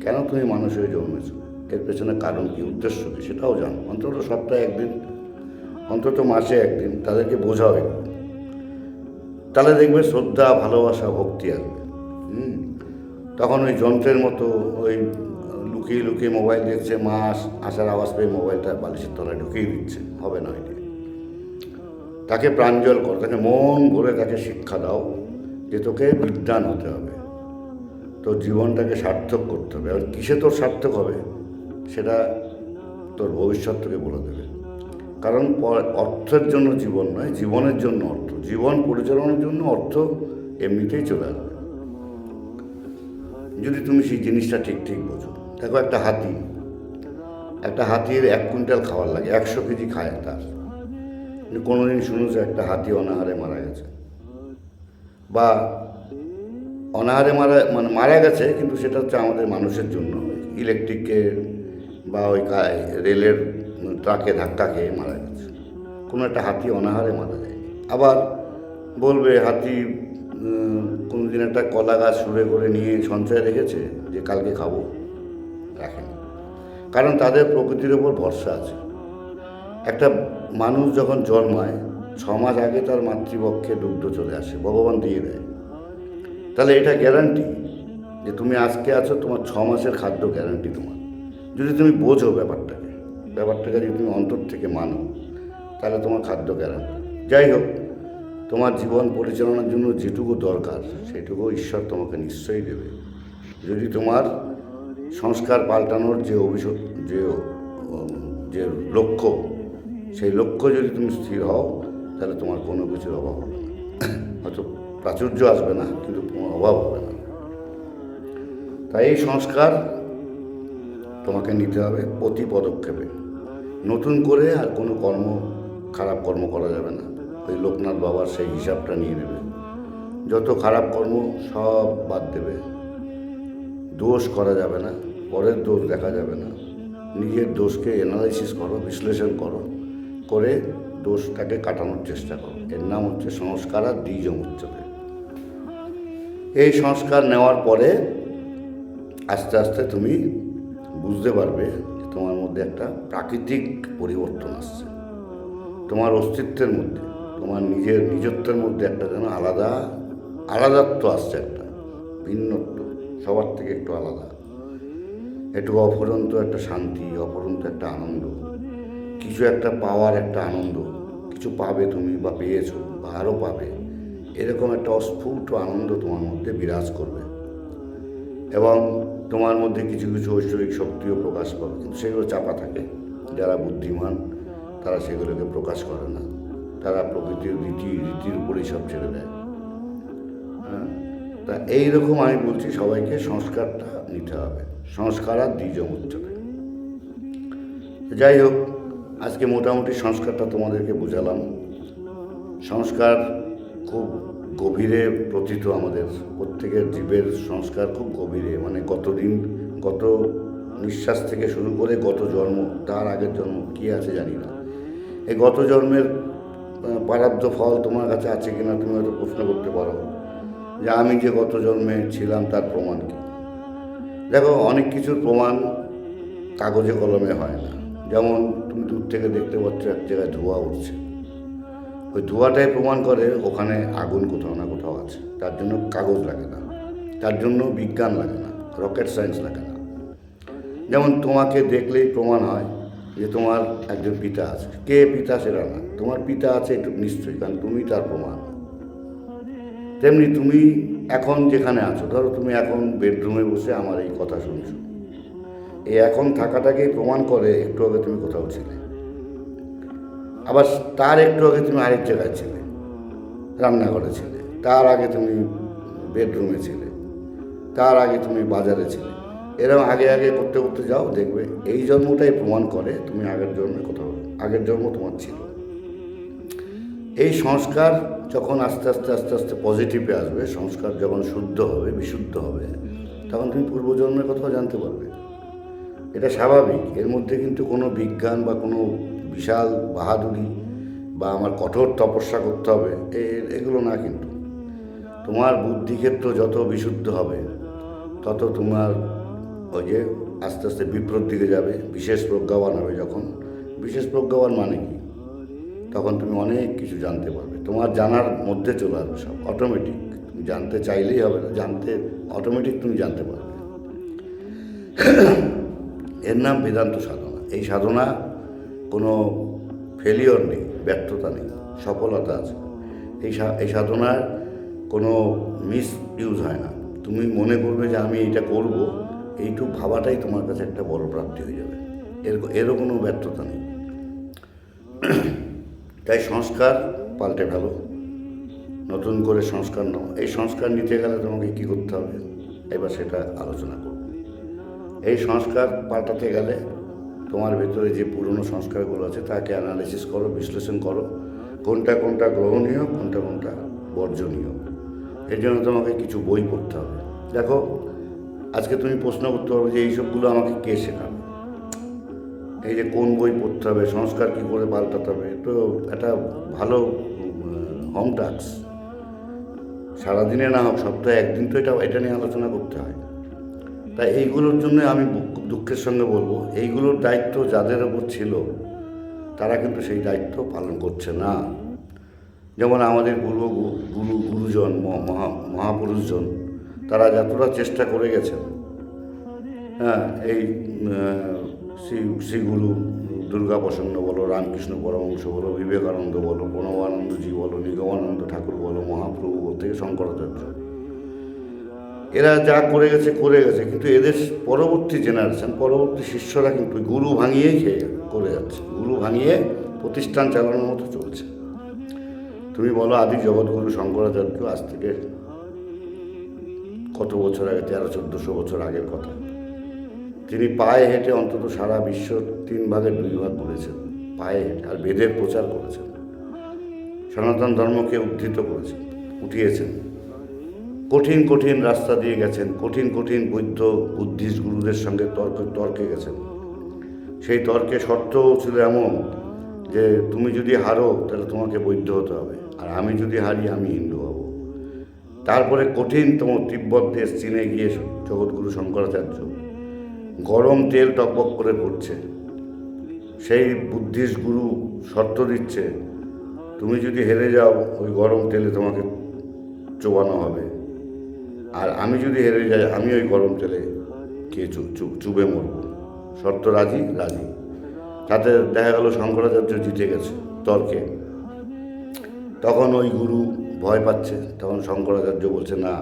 কেন তুমি মানুষ হয়ে জন্মেছ, এর পেছনে কারণ কী, উদ্দেশ্য কী, সেটাও জানো। অন্তত সপ্তাহে একদিন, অন্তত মাসে একদিন তাদেরকে বোঝাও একটু। তাহলে দেখবে শ্রদ্ধা, ভালোবাসা, ভক্তি আসবে। তখন ওই যন্ত্রের মতো ওই লুকিয়ে লুকিয়ে মোবাইল দেখছে, মা আসার আওয়াজ পেয়ে মোবাইলটা বালিশের তলায় ঢুকিয়ে দিচ্ছে, হবে না। ওইটা তাকে প্রাঞ্জল করো, তাকে মন ভরে তাকে শিক্ষা দাও যে তোকে বিদ্বান হতে হবে, তোর জীবনটাকে সার্থক করতে হবে। আর কিসে তোর সার্থক হবে সেটা তোর ভবিষ্যৎ তোকে বলে দেবে। কারণ অর্থের জন্য জীবন নয়, জীবনের জন্য অর্থ। জীবন পরিচালনার জন্য অর্থ এমনিতেই চলে আসবে, যদি তুমি সেই জিনিসটা ঠিক ঠিক বোঝো। দেখো, একটা হাতি একটা হাতির 1 কুইন্টাল খাবার লাগে, 100 কেজি খায় তার। কোনোদিন শুনেছো একটা হাতি অনাহারে মারা গেছে? বা অনাহারে মারা গেছে, কিন্তু সেটা হচ্ছে আমাদের মানুষের জন্য, ইলেকট্রিকের বা ওই রেলের ট্রাকে ধাক্কা খেয়ে মারা গেছে। কোনো একটা হাতি অনাহারে মারা যায়নি। আবার বলবে হাতি কোনো দিন একটা কলা গাছ সুরে করে নিয়ে সঞ্চয় রেখেছে যে কালকে খাবো? রাখেনি, কারণ তাদের প্রকৃতির ওপর ভরসা আছে। একটা মানুষ যখন জন্মায় 6 মাস আগে তার মাতৃপক্ষে দুগ্ধ চলে আসে, ভগবান দিয়ে দেয়। তাহলে এটা গ্যারান্টি যে তুমি আজকে আছো, তোমার 6 মাসের খাদ্য গ্যারান্টি তোমার। যদি তুমি বোঝো ব্যাপারটাকে যদি তুমি অন্তর থেকে মানো, তাহলে তোমার খাদ্য গ্যারান্টি। যাই হোক, তোমার জীবন পরিচালনার জন্য যেটুকু দরকার সেটুকু ঈশ্বর তোমাকে নিশ্চয়ই দেবে, যদি তোমার সংস্কার পাল্টানোর যে লক্ষ্য, সেই লক্ষ্য যদি তুমি স্থির হও, তাহলে তোমার কোনো কিছুর অভাব হবে না। হয়তো প্রাচুর্য আসবে না, কিন্তু কোনো অভাব হবে না। তাই এই সংস্কার তোমাকে নিতে হবে প্রতি পদক্ষেপে। নতুন করে আর কোনো খারাপ কর্ম করা যাবে না। ওই লোকনাথ বাবার সেই হিসাবটা নিয়ে নেবে, যত খারাপ কর্ম সব বাদ দেবে। দোষ করা যাবে না, পরের দোষ দেখা যাবে না। নিজের দোষকে অ্যানালাইসিস করো, বিশ্লেষণ করে দোষটাকে কাটানোর চেষ্টা করো। এর নাম হচ্ছে সংস্কার আর দ্বিজমুচ্যতে। এই সংস্কার নেওয়ার পরে আস্তে আস্তে তুমি বুঝতে পারবে যে তোমার মধ্যে একটা প্রাকৃতিক পরিবর্তন আসছে। তোমার অস্তিত্বের মধ্যে, তোমার নিজত্বের মধ্যে একটা যেন আলাদাত্ব আসছে, একটা ভিন্নত্ব, সবার থেকে একটু আলাদা, একটু অফুরন্ত একটা শান্তি, অফুরন্ত একটা আনন্দ, কিছু একটা পাওয়ার একটা আনন্দ। কিছু পাবে তুমি, বা পেয়েছো, বা আরও পাবে, এরকম একটা অস্ফুট আনন্দ তোমার মধ্যে বিরাজ করবে। এবং তোমার মধ্যে কিছু কিছু ঐশ্বরিক শক্তিও প্রকাশ পাবে, কিন্তু সেগুলো চাপা থাকে। যারা বুদ্ধিমান তারা সেগুলোকে প্রকাশ করে না, তারা প্রকৃতির রীতির উপরেই সব ছেড়ে দেয়। হ্যাঁ, তা এইরকম আমি বলছি সবাইকে সংস্কারটা নিতে হবে, সংস্কার আর দ্বিজমুচ্যতে। যাই হোক, আজকে মোটামুটি সংস্কারটা তোমাদেরকে বুঝালাম। সংস্কার খুব গভীরে প্রথিত, আমাদের প্রত্যেকের জীবের সংস্কার খুব গভীরে, মানে গত নিঃশ্বাস থেকে শুরু করে গত জন্ম, তার আগের জন্ম কী আছে জানি না। এই গত জন্মের প্রারব্ধ ফল তোমার কাছে আছে কিনা তুমি হয়তো প্রশ্ন করতে পারো, যে আমি যে গত জন্মে ছিলাম তার প্রমাণ কী? দেখো, অনেক কিছুর প্রমাণ কাগজে কলমে হয় না। যেমন তুমি দূর থেকে দেখতে পাচ্ছ এক জায়গায় ধোঁয়া উঠছে, ওই ধোঁয়াটাই প্রমাণ করে ওখানে আগুন কোথাও না কোথাও আছে। তার জন্য কাগজ লাগে না, তার জন্য বিজ্ঞান লাগে না, রকেট সায়েন্স লাগে না। যেমন তোমাকে দেখলেই প্রমাণ হয় যে তোমার একজন পিতা আছে। কে পিতা সেটা না, তোমার পিতা আছে একটু নিশ্চয়ই, কারণ তুমি তার প্রমাণ। তেমনি তুমি এখন যেখানে আছো, ধরো তুমি এখন বেডরুমে বসে আমার এই কথা শুনছো, এই এখন থাকাটাকেই প্রমাণ করে একটু আগে তুমি কোথাও ছিলে, আবার তার একটু আগে তুমি আরেক জায়গায় ছিলে, রান্নাঘরে ছিলে, তার আগে তুমি বেডরুমে ছিলে, তার আগে তুমি বাজারে ছিলে। এরকম আগে আগে করতে করতে যাও, দেখবে এই জন্মটাই প্রমাণ করে তুমি আগের জন্ম তোমার ছিল। এই সংস্কার যখন আস্তে আস্তে পজিটিভে আসবে, সংস্কার যখন শুদ্ধ হবে, বিশুদ্ধ হবে, তখন তুমি পূর্বজন্মের কথাও জানতে পারবে। এটা স্বাভাবিক। এর মধ্যে কিন্তু কোনো বিজ্ঞান বা কোনো বিশাল বাহাদুরি বা আমার কঠোর তপস্যা করতে হবে এগুলো না। কিন্তু তোমার বুদ্ধিক্ষেত্র যত বিশুদ্ধ হবে, তত তোমার ওই যে আস্তে আস্তে বিপ্রর দিকে যাবে, বিশেষ প্রজ্ঞাবান হবে। যখন বিশেষ প্রজ্ঞাবান মানে কি? তখন তুমি অনেক কিছু জানতে পারবে, তোমার জানার মধ্যে চলে আসবে সব অটোমেটিক। তুমি জানতে চাইলেই হবে না, অটোমেটিক তুমি জানতে পারবে। এর নাম বেদান্ত সাধনা। এই সাধনা কোনো ফেলিওর নেই, ব্যর্থতা নেই, সফলতা আছে। এই সাধনার কোনো মিস ইউজ হয় না। তুমি মনে করবে যে আমি এইটা করব, এইটুকু ভাবাটাই তোমার কাছে একটা বড় প্রাপ্তি হয়ে যাবে। এরও কোনো ব্যর্থতা নেই। তাই সংস্কার পাল্টে ফেলো, নতুন করে সংস্কার নাও। এই সংস্কার নিতে গেলে তোমাকে কী করতে হবে, এবার সেটা আলোচনা করব। এই সংস্কার পাল্টাতে গেলে তোমার ভেতরে যে পুরনো সংস্কারগুলো আছে তাকে অ্যানালিসিস করো, বিশ্লেষণ করো, কোনটা কোনটা গ্রহণীয়, কোনটা কোনটা বর্জনীয়। এর জন্য তোমাকে কিছু বই পড়তে হবে। দেখো, আজকে তুমি প্রশ্ন করতে পারবে যে এইসবগুলো আমাকে কে শেখাবে, এই যে কোন বই পড়তে হবে, সংস্কার কী করে পাল্টাতে হবে, তো একটা ভালো হোম টাস্ক। সারাদিনে না হোক, সপ্তাহে একদিন তো এটা নিয়ে আলোচনা করতে হয়। তাই এইগুলোর জন্য আমি খুব দুঃখের সঙ্গে বলবো, এইগুলোর দায়িত্ব যাদের ওপর ছিল তারা কিন্তু সেই দায়িত্ব পালন করছে না। যেমন আমাদের গুরুজন, মহাপুরুষজন, তারা যতটা চেষ্টা করে গেছেন, হ্যাঁ, এই শ্রীগুরু দুর্গাপ্রসন্ন বলো, রামকৃষ্ণ পরমহংস বলো, বিবেকানন্দ বলো, প্রণবানন্দজি বলো, নিগমানন্দ ঠাকুর বলো, মহাপ্রভু থেকে শঙ্করাচার্য, এরা যা করে গেছে, কিন্তু এদের পরবর্তী জেনারেশন, পরবর্তী শিষ্যরা কিন্তু গুরু ভাঙিয়েই করে যাচ্ছে, গুরু ভাঙিয়ে প্রতিষ্ঠান চালানোর মতো চলছে। তুমি বলো, আদি জগৎগুরু শঙ্করাচার্য আজ থেকে কত বছর আগে, 1300-1400 বছর আগের কথা, তিনি পায়ে হেঁটে অন্তত সারা বিশ্ব 3 ভাগের 2 ভাগ করেছেন, পায়ে হেঁটে, আর বেদের প্রচার করেছেন, সনাতন ধর্মকে উঠিয়েছেন, কঠিন কঠিন রাস্তা দিয়ে গেছেন, কঠিন কঠিন বুদ্ধিস্ট গুরুদের সঙ্গে তর্কে গেছেন। সেই তর্কে শর্ত ছিল এমন যে তুমি যদি হারো তাহলে তোমাকে বৌদ্ধ হতে হবে, আর আমি যদি হারি আমি হিন্দু হব। তারপরে কঠিনতম তিব্বত দেশ চীনে গিয়ে জগৎগুরু শঙ্করাচার্য গরম তেল টকবক করে পড়ছে, সেই বুদ্ধিস্ট গুরু শর্ত দিচ্ছে, তুমি যদি হেরে যাও ওই গরম তেলে তোমাকে চোবানো হবে, আর আমি যদি হেরে যাই আমি ওই গরম তেলে কে চুবে মরব। শর্ত রাজি। তাতে দেখা গেল শঙ্করাচার্য জিতে গেছে তর্কে। তখন ওই গুরু ভয় পাচ্ছে, তখন শঙ্করাচার্য বলছে, না,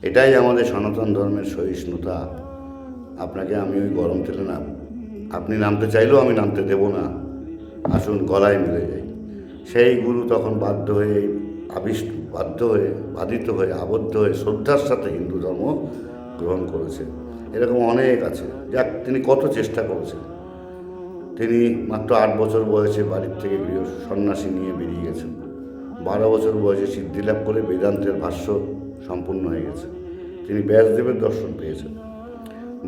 এটাই আমাদের সনাতন ধর্মের সহিষ্ণুতা, আপনাকে আমি ওই গরম তেলে আপনি নামতে চাইলেও আমি নামতে দেব না, আসুন গলায় মিলে যাই। সেই গুরু তখন বাধ্য হয়ে আবদ্ধ হয়ে শ্রদ্ধার সাথে হিন্দু ধর্ম গ্রহণ করেছে। এরকম অনেক আছে। যাক, তিনি কত চেষ্টা করেছেন। তিনি মাত্র 8 বছর বয়সে বাড়ির থেকে গৃহ সন্ন্যাসী নিয়ে বেরিয়ে গেছেন। 12 বছর বয়সে সিদ্ধিলাভ করে বেদান্তের ভাষ্য সম্পূর্ণ হয়ে গেছে। তিনি ব্যাসদেবের দর্শন পেয়েছেন।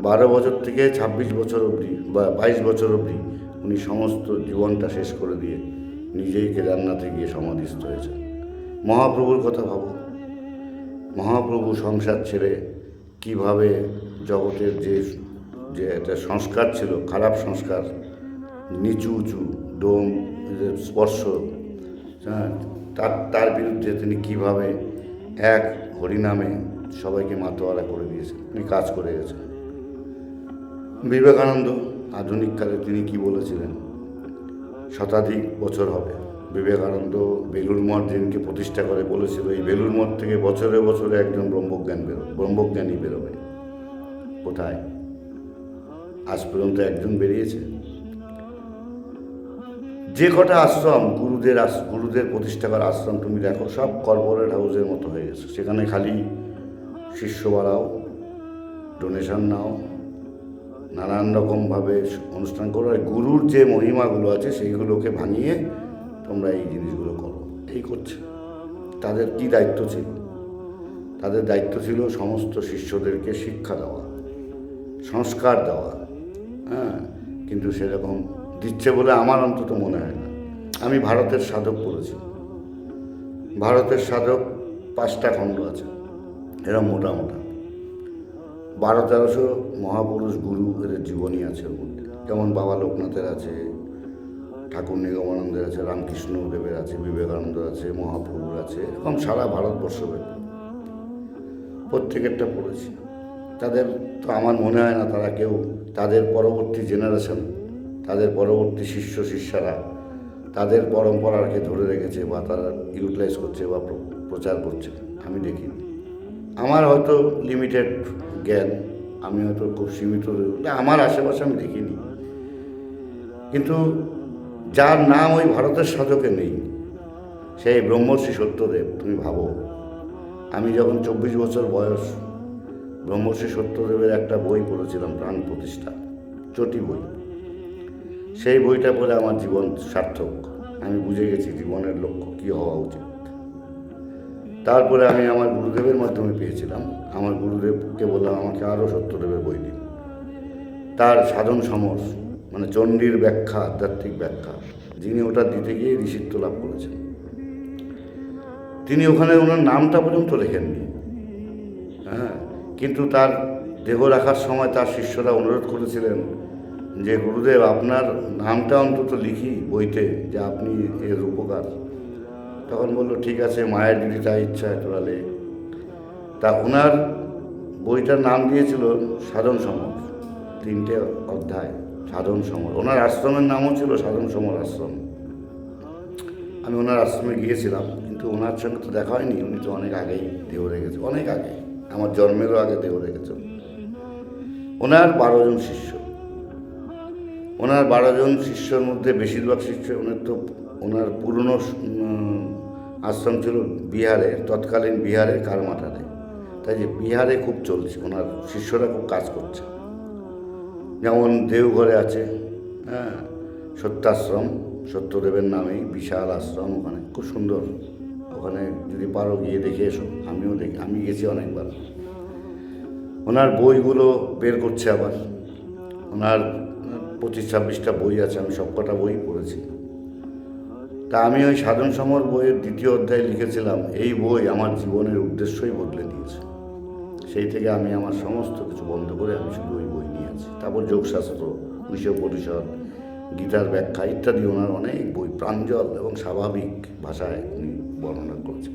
12 বছর থেকে 26 বছর অবধি বা 22 বছর অবধি উনি সমস্ত জীবনটা শেষ করে দিয়ে নিজেই কেদারনাথে গিয়ে সমাধিস্থ হয়েছেন। মহাপ্রভুর কথা ভাবো, মহাপ্রভু সংসার ছেড়ে কিভাবে জগতের যে একটা সংস্কার ছিল, খারাপ সংস্কার, নিচু উঁচু ডোম স্পর্শ, তার বিরুদ্ধে তিনি কিভাবে এক হরিনামে সবাইকে মাতোয়ারা করে দিয়েছেন, তিনি কাজ করে গেছেন। বিবেকানন্দ আধুনিককালে তিনি কি বলেছিলেন, শতাধিক বছর হবে, বেলুড় মঠ যেদিনকে প্রতিষ্ঠা করে বলেছিল, এই বেলুড় মঠ থেকে বছরে বছরে একজন ব্রহ্মজ্ঞানী বেরোবে। কোথায়? আজ পর্যন্ত একজন বেরিয়েছে? যে কটা আশ্রম গুরুদের প্রতিষ্ঠা করা আশ্রম তুমি দেখো, সব কর্পোরেট হাউসের মতো হয়ে গেছে। সেখানে খালি শিষ্য বাড়াও, ডোনেশন নাও, নানান রকমভাবে অনুষ্ঠান করো, আর গুরুর যে মহিমাগুলো আছে সেইগুলোকে ভাঙিয়ে তোমরা এই জিনিসগুলো করো। এই করছে। তাদের কি দায়িত্ব ছিল? তাদের দায়িত্ব ছিল সমস্ত শিষ্যদেরকে শিক্ষা দেওয়া, সংস্কার দেওয়া, হ্যাঁ, কিন্তু সেরকম দিচ্ছে বলে আমার অন্তত মনে হয় না। আমি ভারতের সাধক পড়েছি। ভারতের সাধক 5টা খণ্ড আছে, এরকম মোটা 1200-1300 মহাপুরুষ গুরু এদের জীবনী আছে ওর মধ্যে। যেমন বাবা লোকনাথের আছে, ঠাকুর নিগমানন্দের আছে, রামকৃষ্ণ দেবের আছে, বিবেকানন্দ আছে, মহাপ্রভুর আছে, এরকম সারা ভারতবর্ষব্যাপী প্রত্যেকেরটা পড়েছি। তাদের তো আমার মনে হয় না তারা কেউ তাদের পরবর্তী জেনারেশন, তাদের পরবর্তী শিষ্যরা তাদের পরম্পরাকে ধরে রেখেছে বা তারা ইউটিলাইজ করছে বা প্রচার করছে, আমি দেখিনি। আমার হয়তো লিমিটেড জ্ঞান, আমি হয়তো খুব সীমিত, আমার আশেপাশে আমি দেখিনি। কিন্তু যার নাম ওই ভারতের সাধকে নেই, সেই ব্রহ্মর্ষি সত্যদেব, তুমি ভাবো, আমি যখন 24 বছর বয়স, ব্রহ্মর্ষি সত্যদেবের একটা বই পড়েছিলাম, প্রাণ প্রতিষ্ঠা, চটি বই। সেই বইটা পড়ে আমার জীবন সার্থক, আমি বুঝে গেছি জীবনের লক্ষ্য কী হওয়া উচিত। তারপরে আমি আমার গুরুদেবের মাধ্যমে পেয়েছিলাম, আমার গুরুদেবকে বললাম আমাকে আরও সত্যদেবের বই দিন। তার সাধন সমর মানে চণ্ডীর ব্যাখ্যা, আধ্যাত্মিক ব্যাখ্যা, যিনি ওটা দিতে গিয়ে ঋষিত্ব লাভ করেছেন, তিনি ওখানে ওনার নামটা পর্যন্ত লেখেননি। হ্যাঁ, কিন্তু তার দেহ রাখার সময় তার শিষ্যরা অনুরোধ করেছিলেন যে গুরুদেব আপনার নামটা অন্তত লিখি বইতে, যে আপনি এর উপকার। তখন বললো ঠিক আছে, মায়ের যদি তাই ইচ্ছা তোরা লেখ। তা ওনার বইটার নাম দিয়েছিল সাধন সমর, 3টে অধ্যায়, সাধন সমর। ওনার আশ্রমের নামও ছিল সাধন সমর আশ্রম। আমি ওনার আশ্রমে গিয়েছিলাম, কিন্তু ওনার সঙ্গে তো দেখা হয়নি, উনি তো অনেক আগেই দেহ রেখেছে, অনেক আগে, আমার জন্মেরও আগে দেহ রেখেছেন। ওনার 12 জন শিষ্য, ওনার 12 জন শিষ্যর মধ্যে বেশিরভাগ শিষ্য, ওনার পুরনো আশ্রম ছিল বিহারে, তৎকালীন বিহারে কারমাটারে। তাই যে বিহারে খুব চলছে, ওনার শিষ্যরা খুব কাজ করছে। যেমন দেওঘরে আছে, হ্যাঁ, সত্যাশ্রম, সত্যদেবের নামেই বিশাল আশ্রম, ওখানে খুব সুন্দর। ওখানে যদি পারো গিয়ে দেখে এসো, আমি গেছি অনেকবার। ওনার বইগুলো বের করছে আবার, ওনার 25-26টা বই আছে, আমি সবকটা বই পড়েছি। তা আমি ওই সাধন সমর বইয়ের 2য় অধ্যায়ে লিখেছিলাম, এই বই আমার জীবনের উদ্দেশ্যই বদলে দিয়েছে। সেই থেকে আমি আমার সমস্ত কিছু বন্ধ করে আমি শুধু ওই বই নিয়ে আছি। তারপর যোগশাস্ত্র, ঈশোপনিষদ, গীতার ব্যাখ্যা ইত্যাদি ওনার অনেক বই, প্রাঞ্জল এবং স্বাভাবিক ভাষায় উনি বর্ণনা করছেন।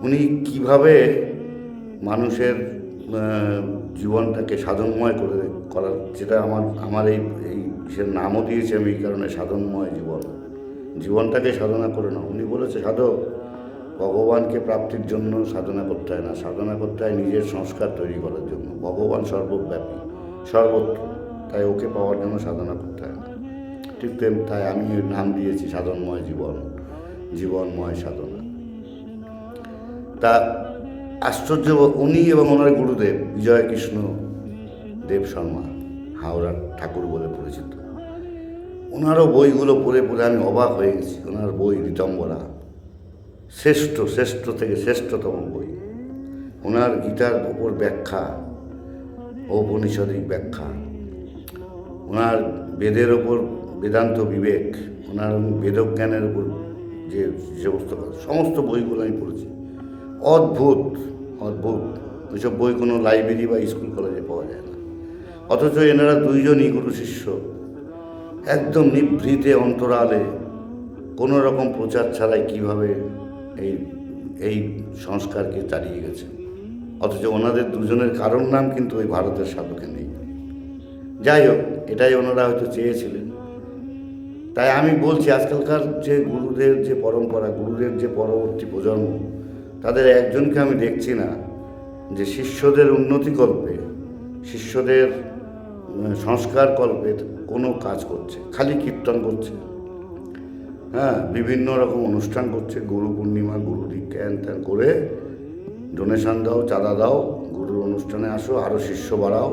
উনি কিভাবে মানুষের জীবনটাকে সাধনময় করার, যেটা আমার এই সে নামও দিয়েছে আমি এই কারণে, সাধনময় জীবনটাকে সাধনা করে না। উনি বলেছে সাধক ভগবানকে প্রাপ্তির জন্য সাধনা করতে হয় না, সাধনা করতে হয় নিজের সংস্কার তৈরি করার জন্য। ভগবান সর্বব্যাপী, সর্বত্র, তাই ওকে পাওয়ার জন্য সাধনা করতে হয় না। ঠিক তাই আমি নাম দিয়েছি সাধনময় জীবনময় সাধনা। তা আশ্চর্য, উনি এবং ওনার গুরুদেব বিজয় কৃষ্ণ দেব শর্মা, হাওড়ার ঠাকুর বলে পরিচিত, ওনারও বইগুলো পড়ে আমি অবাক হয়ে গেছি। ওনার বই ঋতম্বরা শ্রেষ্ঠ থেকে শ্রেষ্ঠতম বই। ওনার গীতার ওপর ব্যাখ্যা, ঔপনিষদিক ব্যাখ্যা, ওনার বেদের ওপর বেদান্ত বিবেক, ওনার বেদজ্ঞানের উপর যে সমস্ত বইগুলো আমি পড়েছি। অদ্ভুত। ওইসব বই কোনো লাইব্রেরি বা স্কুল কলেজে পাওয়া যায় না। অথচ এনারা 2 জনই গুরু শিষ্য, একদম নিভৃতে অন্তরালে কোনো রকম প্রচার ছাড়াই কীভাবে এই সংস্কারকে চালিয়ে গেছে। অথচ ওনাদের 2 জনের কারণ নাম কিন্তু ওই ভারতের সাধকে নেই। যাই হোক, এটাই ওনারা হয়তো চেয়েছিলেন। তাই আমি বলছি, আজকালকার যে গুরুদের যে পরম্পরা, গুরুদের যে পরবর্তী প্রজন্ম, তাদের একজনকে আমি দেখছি না যে শিষ্যদের উন্নতিকল্পে, শিষ্যদের সংস্কার কল্পে কোনো কাজ করছে। খালি কীর্তন করছে, হ্যাঁ, বিভিন্ন রকম অনুষ্ঠান করছে, গুরু পূর্ণিমা, গুরু দীক্ষা, ত্যান করে ডোনেশন দাও, চাঁদা দাও, গুরুর অনুষ্ঠানে আসো, আরও শিষ্য বাড়াও,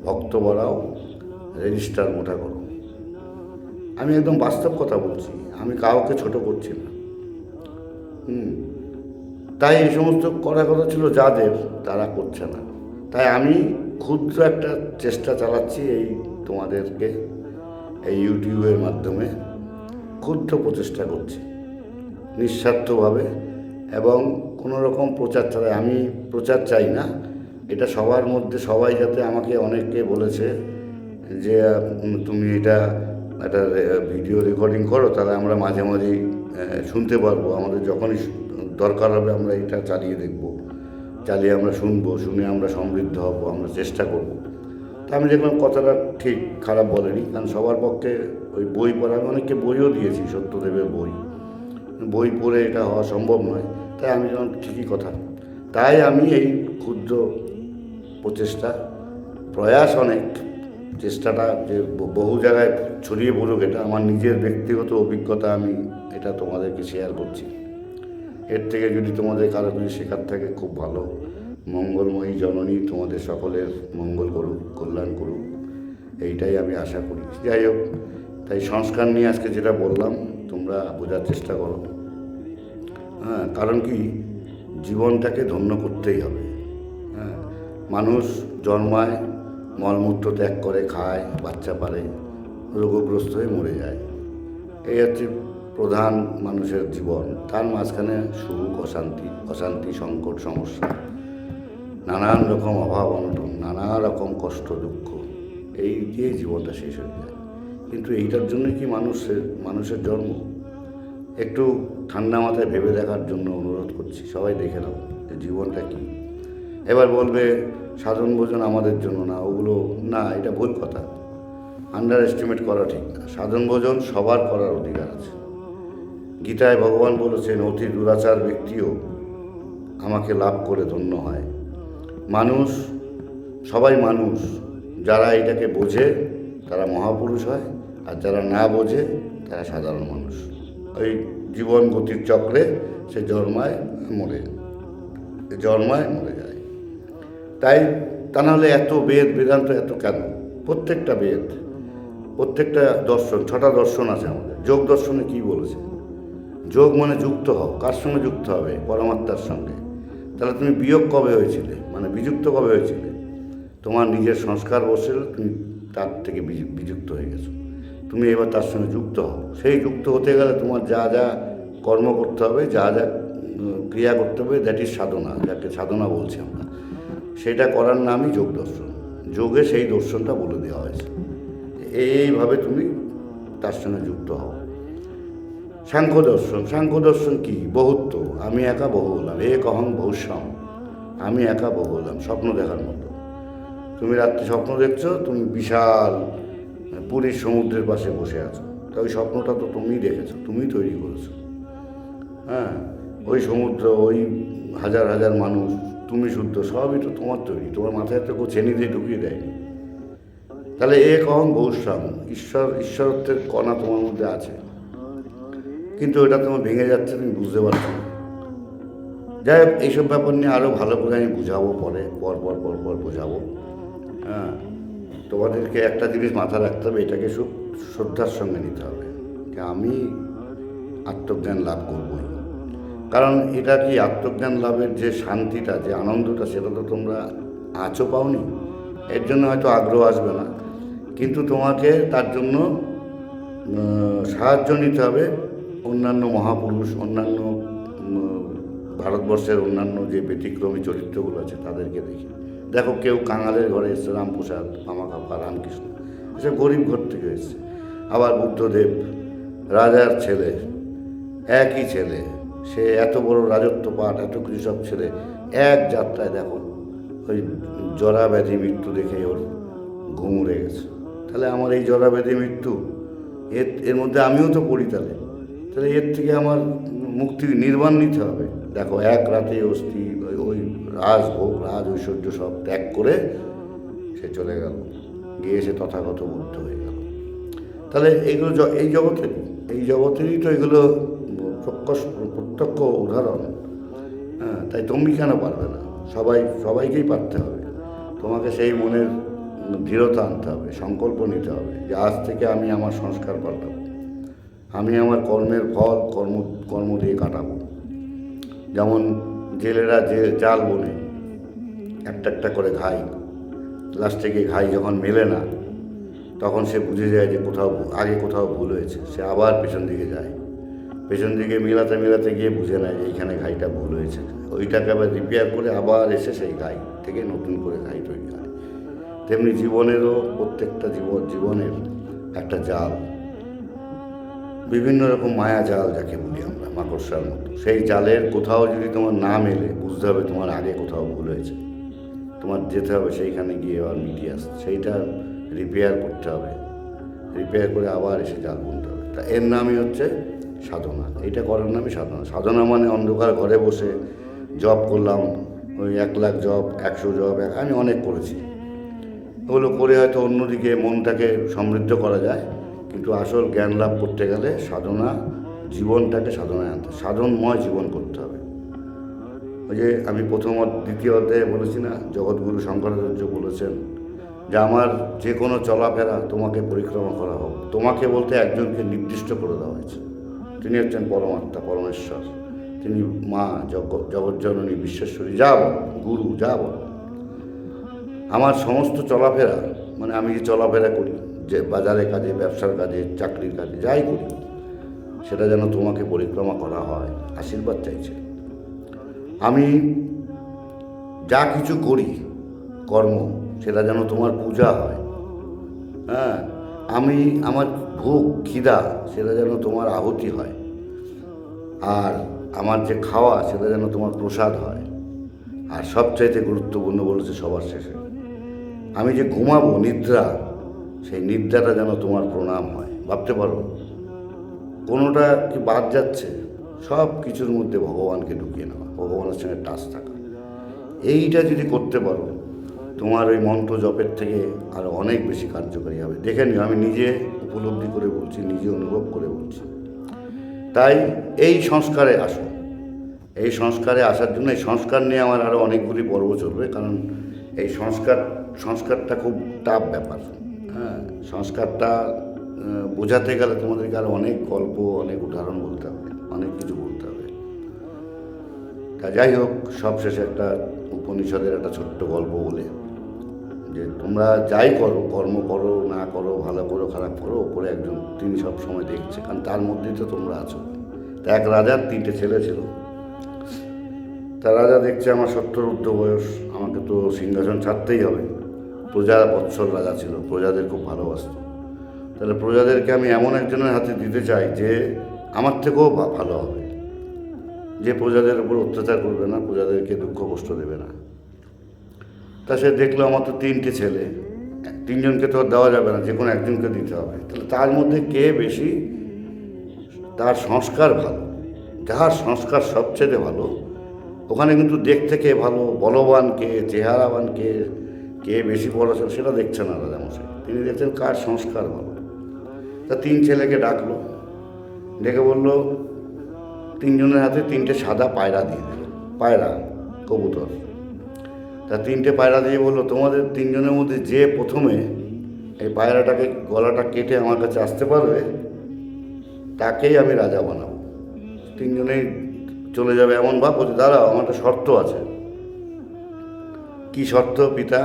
ভক্ত বাড়াও, রেজিস্টার মোটা করো। আমি একদম বাস্তব কথা বলছি, আমি কাউকে ছোট করছি না। তাই এই সমস্ত করার কথা ছিল যাদের, তারা করছে না। তাই আমি ক্ষুদ্র একটা চেষ্টা চালাচ্ছি, তোমাদেরকে এই ইউটিউবের মাধ্যমে ক্ষুদ্র প্রচেষ্টা করছি, নিঃস্বার্থভাবে এবং কোনো রকম প্রচার ছাড়াই। আমি প্রচার চাই না, এটা সবার মধ্যে, সবাই যাতে, আমাকে অনেকে বলেছে যে তুমি এটা একটা ভিডিও রেকর্ডিং করো, তাহলে আমরা মাঝে মাঝেই শুনতে পারবো, আমাদের যখনই দরকার হবে আমরা এটা চালিয়ে আমরা শুনবো, শুনে আমরা সমৃদ্ধ হব, আমরা চেষ্টা করব। তা আমি দেখলাম কথাটা ঠিক, খারাপ বলেনি, কারণ সবার পক্ষে ওই বই পড়া, আমি অনেককে বইও দিয়েছি, সত্যদেবের বই পড়ে এটা হওয়া সম্ভব নয়। তাই আমি যখন ঠিকই কথা, তাই আমি এই ক্ষুদ্র প্রচেষ্টা, প্রয়াস অনেক, চেষ্টাটা যে বহু জায়গায় ছড়িয়ে পড়ুক, এটা আমার নিজের ব্যক্তিগত অভিজ্ঞতা, আমি এটা তোমাদেরকে শেয়ার করছি। এর থেকে যদি তোমাদের কারো কিছু শেখার থাকে খুব ভালো। মঙ্গলময়ী জননী তোমাদের সকলের মঙ্গল করুক, কল্যাণ করুক, এইটাই আমি আশা করি। যাই হোক, তাই সংস্কার নিয়ে আজকে যেটা বললাম তোমরা বোঝার চেষ্টা করো। হ্যাঁ, কারণ কি, জীবনটাকে ধন্য করতেই হবে। হ্যাঁ, মানুষ জন্মায়, মলমূত্র ত্যাগ করে, খায়, বাচ্চা পারে, রোগগ্রস্ত হয়ে মরে যায়। এই হচ্ছে প্রধান মানুষের জীবন। তার মাঝখানে সুখ, অশান্তি, সংকট, সমস্যা, নানান রকম অভাব অনটন, নানা রকম কষ্ট, দুঃখ, এই দিয়ে জীবনটা শেষ হয়ে যায়। কিন্তু এইটার জন্য কি মানুষের জন্ম? একটু ঠান্ডা মাথায় ভেবে দেখার জন্য অনুরোধ করছি, সবাই দেখে নাও যে জীবনটা কী। এবার বলবে সাধন ভোজন আমাদের জন্য না, ওগুলো না, এটা ভুল কথা। আন্ডার এস্টিমেট করা ঠিক না। সাধন ভোজন সবার করার অধিকার আছে। গীতায় ভগবান বলেছেন, অতি দুরাচার ব্যক্তিও আমাকে লাভ করে ধন্য হয়। সবাই মানুষ। যারা এটাকে বোঝে তারা মহাপুরুষ হয়, আর যারা না বোঝে তারা সাধারণ মানুষ। ওই জীবন গতির চক্রে সে জন্মায় মরে যায়। তাই তা নাহলে এত বেদ বেদান্ত এত কেন? প্রত্যেকটা বেদ, প্রত্যেকটা দর্শন, 6টা দর্শন আছে আমাদের। যোগ দর্শনে কি বলেছে? যোগ মানে যুক্ত হও। কার সঙ্গে যুক্ত হবে? পরমাত্মার সঙ্গে। তাহলে তুমি বিয়োগ কবে হয়েছিলে, মানে বিযুক্ত কবে হয়েছিলে? তোমার নিজের সংস্কার বসে তুমি তার থেকে বিযুক্ত হয়ে গেছো। তুমি এবার তার সঙ্গে যুক্ত হও। সেই যুক্ত হতে গেলে তোমার যা যা কর্ম করতে হবে, যা যা ক্রিয়া করতে হবে, দ্যাট ইজ সাধনা, যাকে সাধনা বলছি আমরা। সেটা করার নামই যোগ দর্শন। যোগে সেই দর্শনটা বলে দেওয়া হয়েছে, এইভাবে তুমি তার সঙ্গে যুক্ত হও। সাংখ্য দর্শন কি? বহুত্ব। আমি একা বহু হলাম, অহং বহুশ্যাম। আমি একা বহু হলাম, স্বপ্ন দেখার মতো। তুমি রাত্রে স্বপ্ন দেখছো, তুমি বিশাল পুরীর সমুদ্রের পাশে বসে আছো। তা ওই স্বপ্নটা তো তুমিই দেখেছো, তুমিই তৈরি করেছো। হ্যাঁ, ওই সমুদ্র, ওই হাজার হাজার মানুষ, তুমি শুদ্ধ, সবই তো তোমার তৈরি। তোমার মাথায় তো কেউ চেনি দিয়ে ঢুকিয়ে দেয়নি। তাহলে অহং বহুশ্যাম, ঈশ্বরত্বের কণা তোমার মধ্যে আছে, কিন্তু ওটা তোমার ভেঙে যাচ্ছে, তুমি বুঝতে পারছো না। যাই হোক, এইসব ব্যাপার নিয়ে আরও ভালো করে আমি বুঝাবো পর বোঝাবো। হ্যাঁ, তোমাদেরকে একটা জিনিস মাথা রাখতে হবে, এটাকে শ্রদ্ধার সঙ্গে নিতে হবে যে আমি আত্মজ্ঞান লাভ করবই। কারণ এটা কি, আত্মজ্ঞান লাভের যে শান্তিটা, যে আনন্দটা, সেটা তো তোমরা আঁচও পাওনি। এর জন্য হয়তো আগ্রহ আসবে না, কিন্তু তোমাকে তার জন্য সাহায্য নিতে হবে অন্যান্য মহাপুরুষ, অন্যান্য ভারতবর্ষের অন্যান্য যে ব্যতিক্রমী চরিত্রগুলো আছে তাদেরকে দেখি। দেখো, কেউ কাঙালের ঘরে এসছে, রামপ্রসাদ, মামাকাপা, রামকৃষ্ণ, এসব গরিব ঘর থেকে এসছে। আবার বুদ্ধদেব, রাজার ছেলে, একই ছেলে, সে এত বড় রাজত্ব পাঠ, এত কিছু সব ছেলে, এক যাত্রায় দেখো ওই জরা ব্যাধি মৃত্যু দেখে ওর ঘুম উড়ে গেছে। তাহলে আমার এই জরা ব্যাধি মৃত্যু, এর মধ্যে আমিও তো পড়ি। তাহলে এর থেকে আমার মুক্তি, নির্বাণ নিতে হবে। দেখো, এক রাতে অস্থি ওই রাজভোগ, রাজ ঐশ্বর্য সব ত্যাগ করে সে চলে গেল, গিয়ে সে তথাগত বুদ্ধ হয়ে গেল। তাহলে এইগুলো এই জগতেরই তো এগুলো প্রত্যক্ষ উদাহরণ। হ্যাঁ, তাই তুমি কেন পারবে না? সবাইকেই পারতে হবে। তোমাকে সেই মনের দৃঢ়তা আনতে হবে, সংকল্প নিতে হবে যে আজ থেকে আমি আমার সংস্কার পাল্টাবো, আমি আমার কর্মের ফল কর্ম দিয়ে কাটাবো। যেমন জেলেরা যে জাল বোনে, একটা করে ঘাই, লাস্টে গিয়ে ঘাই যখন মেলে না, তখন সে বুঝে যায় যে কোথাও ভুল হয়েছে। সে আবার পেছন দিকে মেলাতে গিয়ে বুঝে নেয় যে এইখানে ঘাইটা ভুল হয়েছে। ওইটাকে আবার রিপেয়ার করে আবার এসে সেই ঘাই থেকে নতুন করে ঘাই তৈরি হয়। তেমনি জীবনেরও প্রত্যেকটা জীবনের একটা জাল, বিভিন্ন রকম মায়া জাল যাকে বলি আমরা, মাকড়সার মতো। সেই জালের কোথাও যদি তোমার না মেলে, বুঝতে হবে তোমার আগে কোথাও ভুল হয়েছে। তোমার যেতে হবে সেইখানে গিয়ে আবার মিটিয়ে আসতে, সেইটা রিপেয়ার করতে হবে, রিপেয়ার করে আবার এসে জাল বুনতে হবে। তা এর নামই হচ্ছে সাধনা। এইটা করার নামই সাধনা। সাধনা মানে অন্ধকার ঘরে বসে জব করলাম, ওই 1 লাখ জব, 100 জব, আমি অনেক করেছি। ওগুলো করে হয়তো অন্যদিকে মনটাকে সমৃদ্ধ করা যায়, কিন্তু আসল জ্ঞান লাভ করতে গেলে জীবনটাকে সাধনায় আনতে, সাধনময় জীবন করতে হবে। ওই যে আমি দ্বিতীয় অধ্যায়ে বলেছি না, জগৎগুরু শঙ্করাচার্য বলেছেন যে আমার যে কোনো চলাফেরা তোমাকে পরিক্রমা করা হোক। তোমাকে বলতে একজনকে নির্দিষ্ট করে দেওয়া হয়েছে, তিনি হচ্ছেন পরমাত্মা, পরমেশ্বর, তিনি মা, জগজ্জননী, বিশ্বেশ্বরী, যা বল, গুরু, যা বল। আমার সমস্ত চলাফেরা, মানে আমি যে চলাফেরা করি, যে বাজারের কাজে, ব্যবসার কাজে, চাকরির কাজে, যাই করি, সেটা যেন তোমাকে পরিক্রমা করা হয়, আশীর্বাদ চাইছে। আমি যা কিছু করি কর্ম, সেটা যেন তোমার পূজা হয়। হ্যাঁ, আমি আমার ভোগ, খিদা, সেটা যেন তোমার আহুতি হয়। আর আমার যে খাওয়া, সেটা যেন তোমার প্রসাদ হয়। আর সবচাইতে গুরুত্বপূর্ণ বলেছে সবার শেষে, আমি যে ঘুমাবো, নিদ্রা, সেই নিদ্রাটা যেন তোমার প্রণাম হয়। ভাবতে পারো, কোনোটা কি বাদ যাচ্ছে? সব কিছুর মধ্যে ভগবানকে ঢুকিয়ে নেওয়া, ভগবানের সঙ্গে টাচ থাকা, এইটা যদি করতে পারো, তোমার ওই মন্ত্র জপের থেকে আরও অনেক বেশি কার্যকারী হবে। দেখে নিও, আমি নিজে উপলব্ধি করে বলছি, নিজে অনুভব করে বলছি। তাই এই সংস্কারে আসো। এই সংস্কারে আসার জন্য, এই সংস্কার নিয়ে আমার আরও অনেকগুলি পর্ব চলবে, কারণ এই সংস্কারটা খুব টাফ ব্যাপার। হ্যাঁ, সংস্কারটা বোঝাতে গেলে তোমাদেরকে আরও অনেক গল্প, অনেক উদাহরণ বলতে হবে, অনেক কিছু বলতে হবে। তা যাই হোক, সবশেষে একটা উপনিষদের একটা ছোট্ট গল্প বলে, যে তোমরা যাই করো, কর্ম করো না করো, ভালো করো খারাপ করো, ওপরে একজন, তিনি সব সময় দেখছে, কারণ তার মধ্যেই তো তোমরা আছো। তা এক রাজার 3টে ছেলে ছিল। তা রাজা দেখছে আমার 70 ঊর্ধ্ব বয়স, আমাকে তো সিংহাসন ছাড়তেই হবে। প্রজা বৎসল রাজা ছিল, প্রজাদের খুব ভালোবাসত। তাহলে প্রজাদেরকে আমি এমন একজনের হাতে দিতে চাই যে আমার থেকেও ভালো হবে, যে প্রজাদের উপর অত্যাচার করবে না, প্রজাদেরকে দুঃখ কষ্ট দেবে না। তা সে দেখলো আমার তো 3টে ছেলে, 3জনকে তো দেওয়া যাবে না, যে কোনো একজনকে দিতে হবে। তাহলে তার মধ্যে কে বেশি, তার সংস্কার ভালো, যার সংস্কার সবচেয়ে ভালো, ওখানে কিন্তু দেখতে কে ভালো, বলবান কে, চেহারাবান কে, কে বেশি পড়াশোনা, সেটা দেখছে না রাজামশাই। তিনি দেখছেন কার সংস্কার ভালো। তা 3 ছেলেকে ডাকলো, ডেকে বলল, 3জনের হাতে 3টে সাদা পায়রা দিয়ে দিল, পায়রা, কবুতর। তা 3টে পায়রা দিয়ে বললো, তোমাদের 3জনের মধ্যে যে প্রথমে এই পায়রাটাকে গলাটা কেটে আমার কাছে আসতে পারবে, তাকেই আমি রাজা বানাবো। 3জনেই চলে যাবে এমন ভাব, বলছে দাঁড়াও, আমার একটা শর্ত আছে। কি শর্ত পিতা?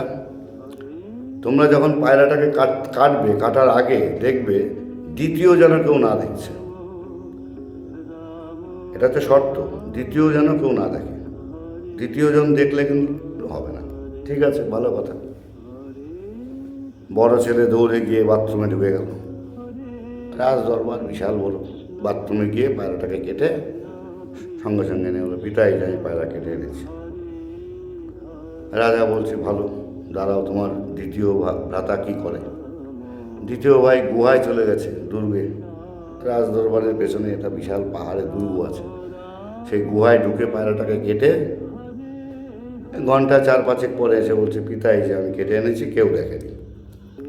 তোমরা যখন পায়রাটাকে কাটবে, কাটার আগে দেখবে দ্বিতীয় যেন কেউ না দেখছে, এটা তো শর্ত, দ্বিতীয় যেন কেউ না দেখে। দ্বিতীয় জন দেখলে কিন্তু হবে না। ঠিক আছে, ভালো কথা। বড় ছেলে দৌড়ে গিয়ে বাথরুমে ঢুকে গেল, রাজ দরবার বিশাল বড়। বাথরুমে গিয়ে পায়রাটাকে কেটে সঙ্গে সঙ্গে নিয়ে হলো, পিতাই যাই পায়রা কেটে এনেছি। রাজা বলছে, ভালো, দাঁড়াও, তোমার দ্বিতীয় ভ্রাতা কী করে? দ্বিতীয় ভাই গুহায় চলে গেছে, দুর্গে। রাজ দরবারের পেছনে একটা বিশাল পাহাড়ে দুর্গ আছে, সেই গুহায় ঢুকে পায়রাটাকে কেটে ঘন্টা 4-5 পরে এসে বলছে, পিতাই যে আমি কেটে এনেছি, কেউ দেখেনি।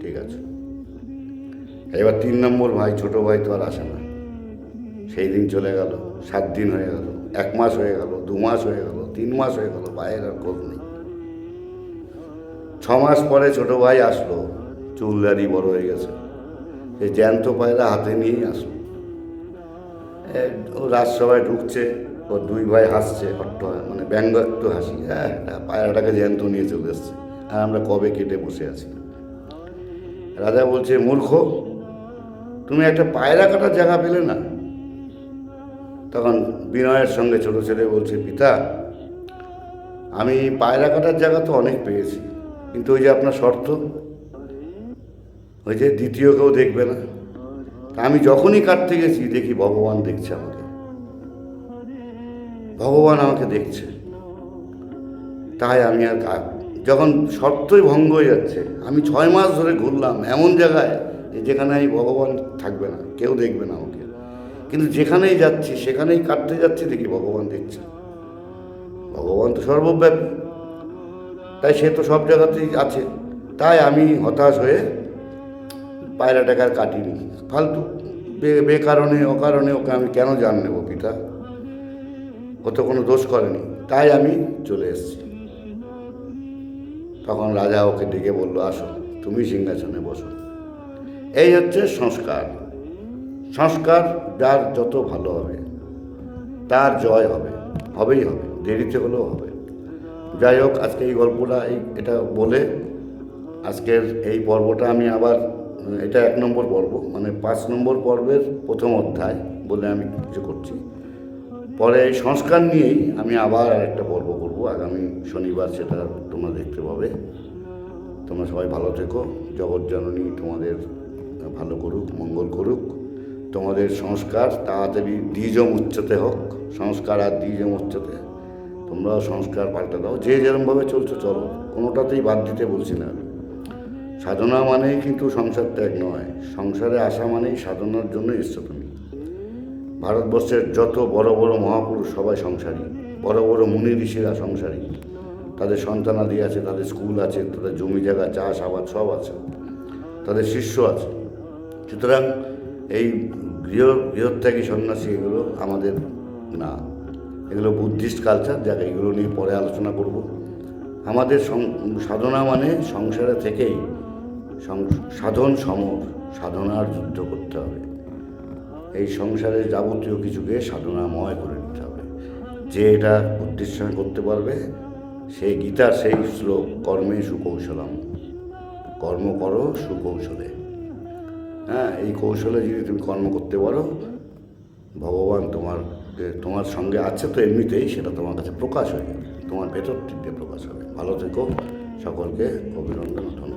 ঠিক আছে। এবার 3 নম্বর ভাই, ছোট ভাই তো আর আসে না। সেই দিন চলে গেল, 7 দিন হয়ে গেল, 1 মাস হয়ে গেল, 2 মাস হয়ে গেল, 3 মাস হয়ে গেল, ভাইয়ের আর খোঁজ নেই। 6 মাস পরে ছোট ভাই আসলো, চুলদারি বড় হয়ে গেছে, এই জ্যান্ত পায়রা হাতে নিয়েই আসলো। ও রাজসভায় ঢুকছে, ও 2 ভাই হাসছে, মানে ব্যঙ্গাত্মক হাসি, হ্যাঁ, পায়রাটাকে জ্যান্ত নিয়ে চলে এসছে, আর আমরা কবে কেটে বসে আছি। রাজা বলছে, মূর্খ, তুমি একটা পায়রা কাটার জায়গা পেলে না? তখন বিনয়ের সঙ্গে ছোট ছেলে বলছে, পিতা, আমি পায়রা কাটার জায়গা তো অনেক পেয়েছি, কিন্তু ওই যে আপনার শর্ত, ওই যে দ্বিতীয় কেউ দেখবে না। আমি যখনই কাটতে গেছি দেখি ভগবান দেখছে আমাকে, ভগবান আমাকে দেখছে। তাই আমি আর যখন শর্তই ভঙ্গ হয়ে যাচ্ছে, আমি 6 মাস ধরে ঘুরলাম এমন জায়গায় যেখানে আমি ভগবান থাকবে না, কেউ দেখবে না আমাকে, কিন্তু যেখানেই যাচ্ছি, সেখানেই কাটতে যাচ্ছি, দেখি ভগবান দেখছে। ভগবান তো সর্বব্যাপী, তাই সে তো সব জায়গাতেই আছে। তাই আমি হতাশ হয়ে পায়রাটাকে আর কাটিনি, ফালতু বেকারণে অকারণে ওকে আমি কেন জান নেব পিতা, ও তো কোনো দোষ করেনি, তাই আমি চলে এসেছি। তখন রাজা ওকে ডেকে বলল, আসো, তুমি সিংহাসনে বসো। এই হচ্ছে সংস্কার। সংস্কার যার যত ভালো হবে তার জয় হবে, হবেই হবে, দেরিতে হলেও হবে। যাই হোক, আজকে এই গল্পটা এটা বলে আজকের এই পর্বটা আমি আবার, এটা 1 নম্বর পর্ব, মানে 5 নম্বর পর্বের প্রথম অধ্যায় বলে আমি কিছু করছি। পরে এই সংস্কার নিয়েই আমি আবার আরেকটা পর্ব করব আগামী শনিবার, সেটা তোমরা দেখতে পাবে। তোমরা সবাই ভালো থেকো, জগৎ জননী তোমাদের ভালো করুক, মঙ্গল করুক। তোমাদের সংস্কার তাড়াতাড়ি দ্বিজম উচ্চতে হোক, সংস্কার আর দ্বিজম উচ্চতে। তোমরাও সংস্কার পাল্টে দাও, যে যেরমভাবে চলছো চলো, কোনোটাতেই বাদ দিতে বলছি না আমি। সাধনা মানেই কিন্তু সংসার ত্যাগ নয়, সংসারে আসা মানেই সাধনার জন্য এসছো তুমি। ভারতবর্ষের যত বড় বড় মহাপুরুষ সবাই সংসারী, বড় বড় মুনি ঋষিরা সংসারী। তাদের সন্তানাদি আছে, তাদের স্কুল আছে, তাদের জমি জায়গা, চাষ আবাদ সব আছে, তাদের শিষ্য আছে। সুতরাং এই গৃহত্যাগী সন্ন্যাসী এগুলো আমাদের না, এগুলো বুদ্ধিস্ট কালচার, যাকে এগুলো নিয়ে পরে আলোচনা করব। আমাদের সাধনা মানে সংসারে থেকেই সাধন সমর, সাধনার যুদ্ধ করতে হবে। এই সংসারের যাবতীয় কিছুকে সাধনাময় করে নিতে হবে। যে এটা বুদ্ধির সঙ্গে করতে পারবে, সেই গীতার সেই শ্লোক, কর্মে সুকৌশলম, কর্ম করো সুকৌশলে। হ্যাঁ, এই কৌশলে যদি তুমি কর্ম করতে পারো, ভগবান তোমার সঙ্গে আছে তো এমনিতেই, সেটা তোমার কাছে প্রকাশ হয়ে যাবে, তোমার ভেতর থেকে প্রকাশ হবে। ভালো থেকো, সকলকে অভিনন্দন।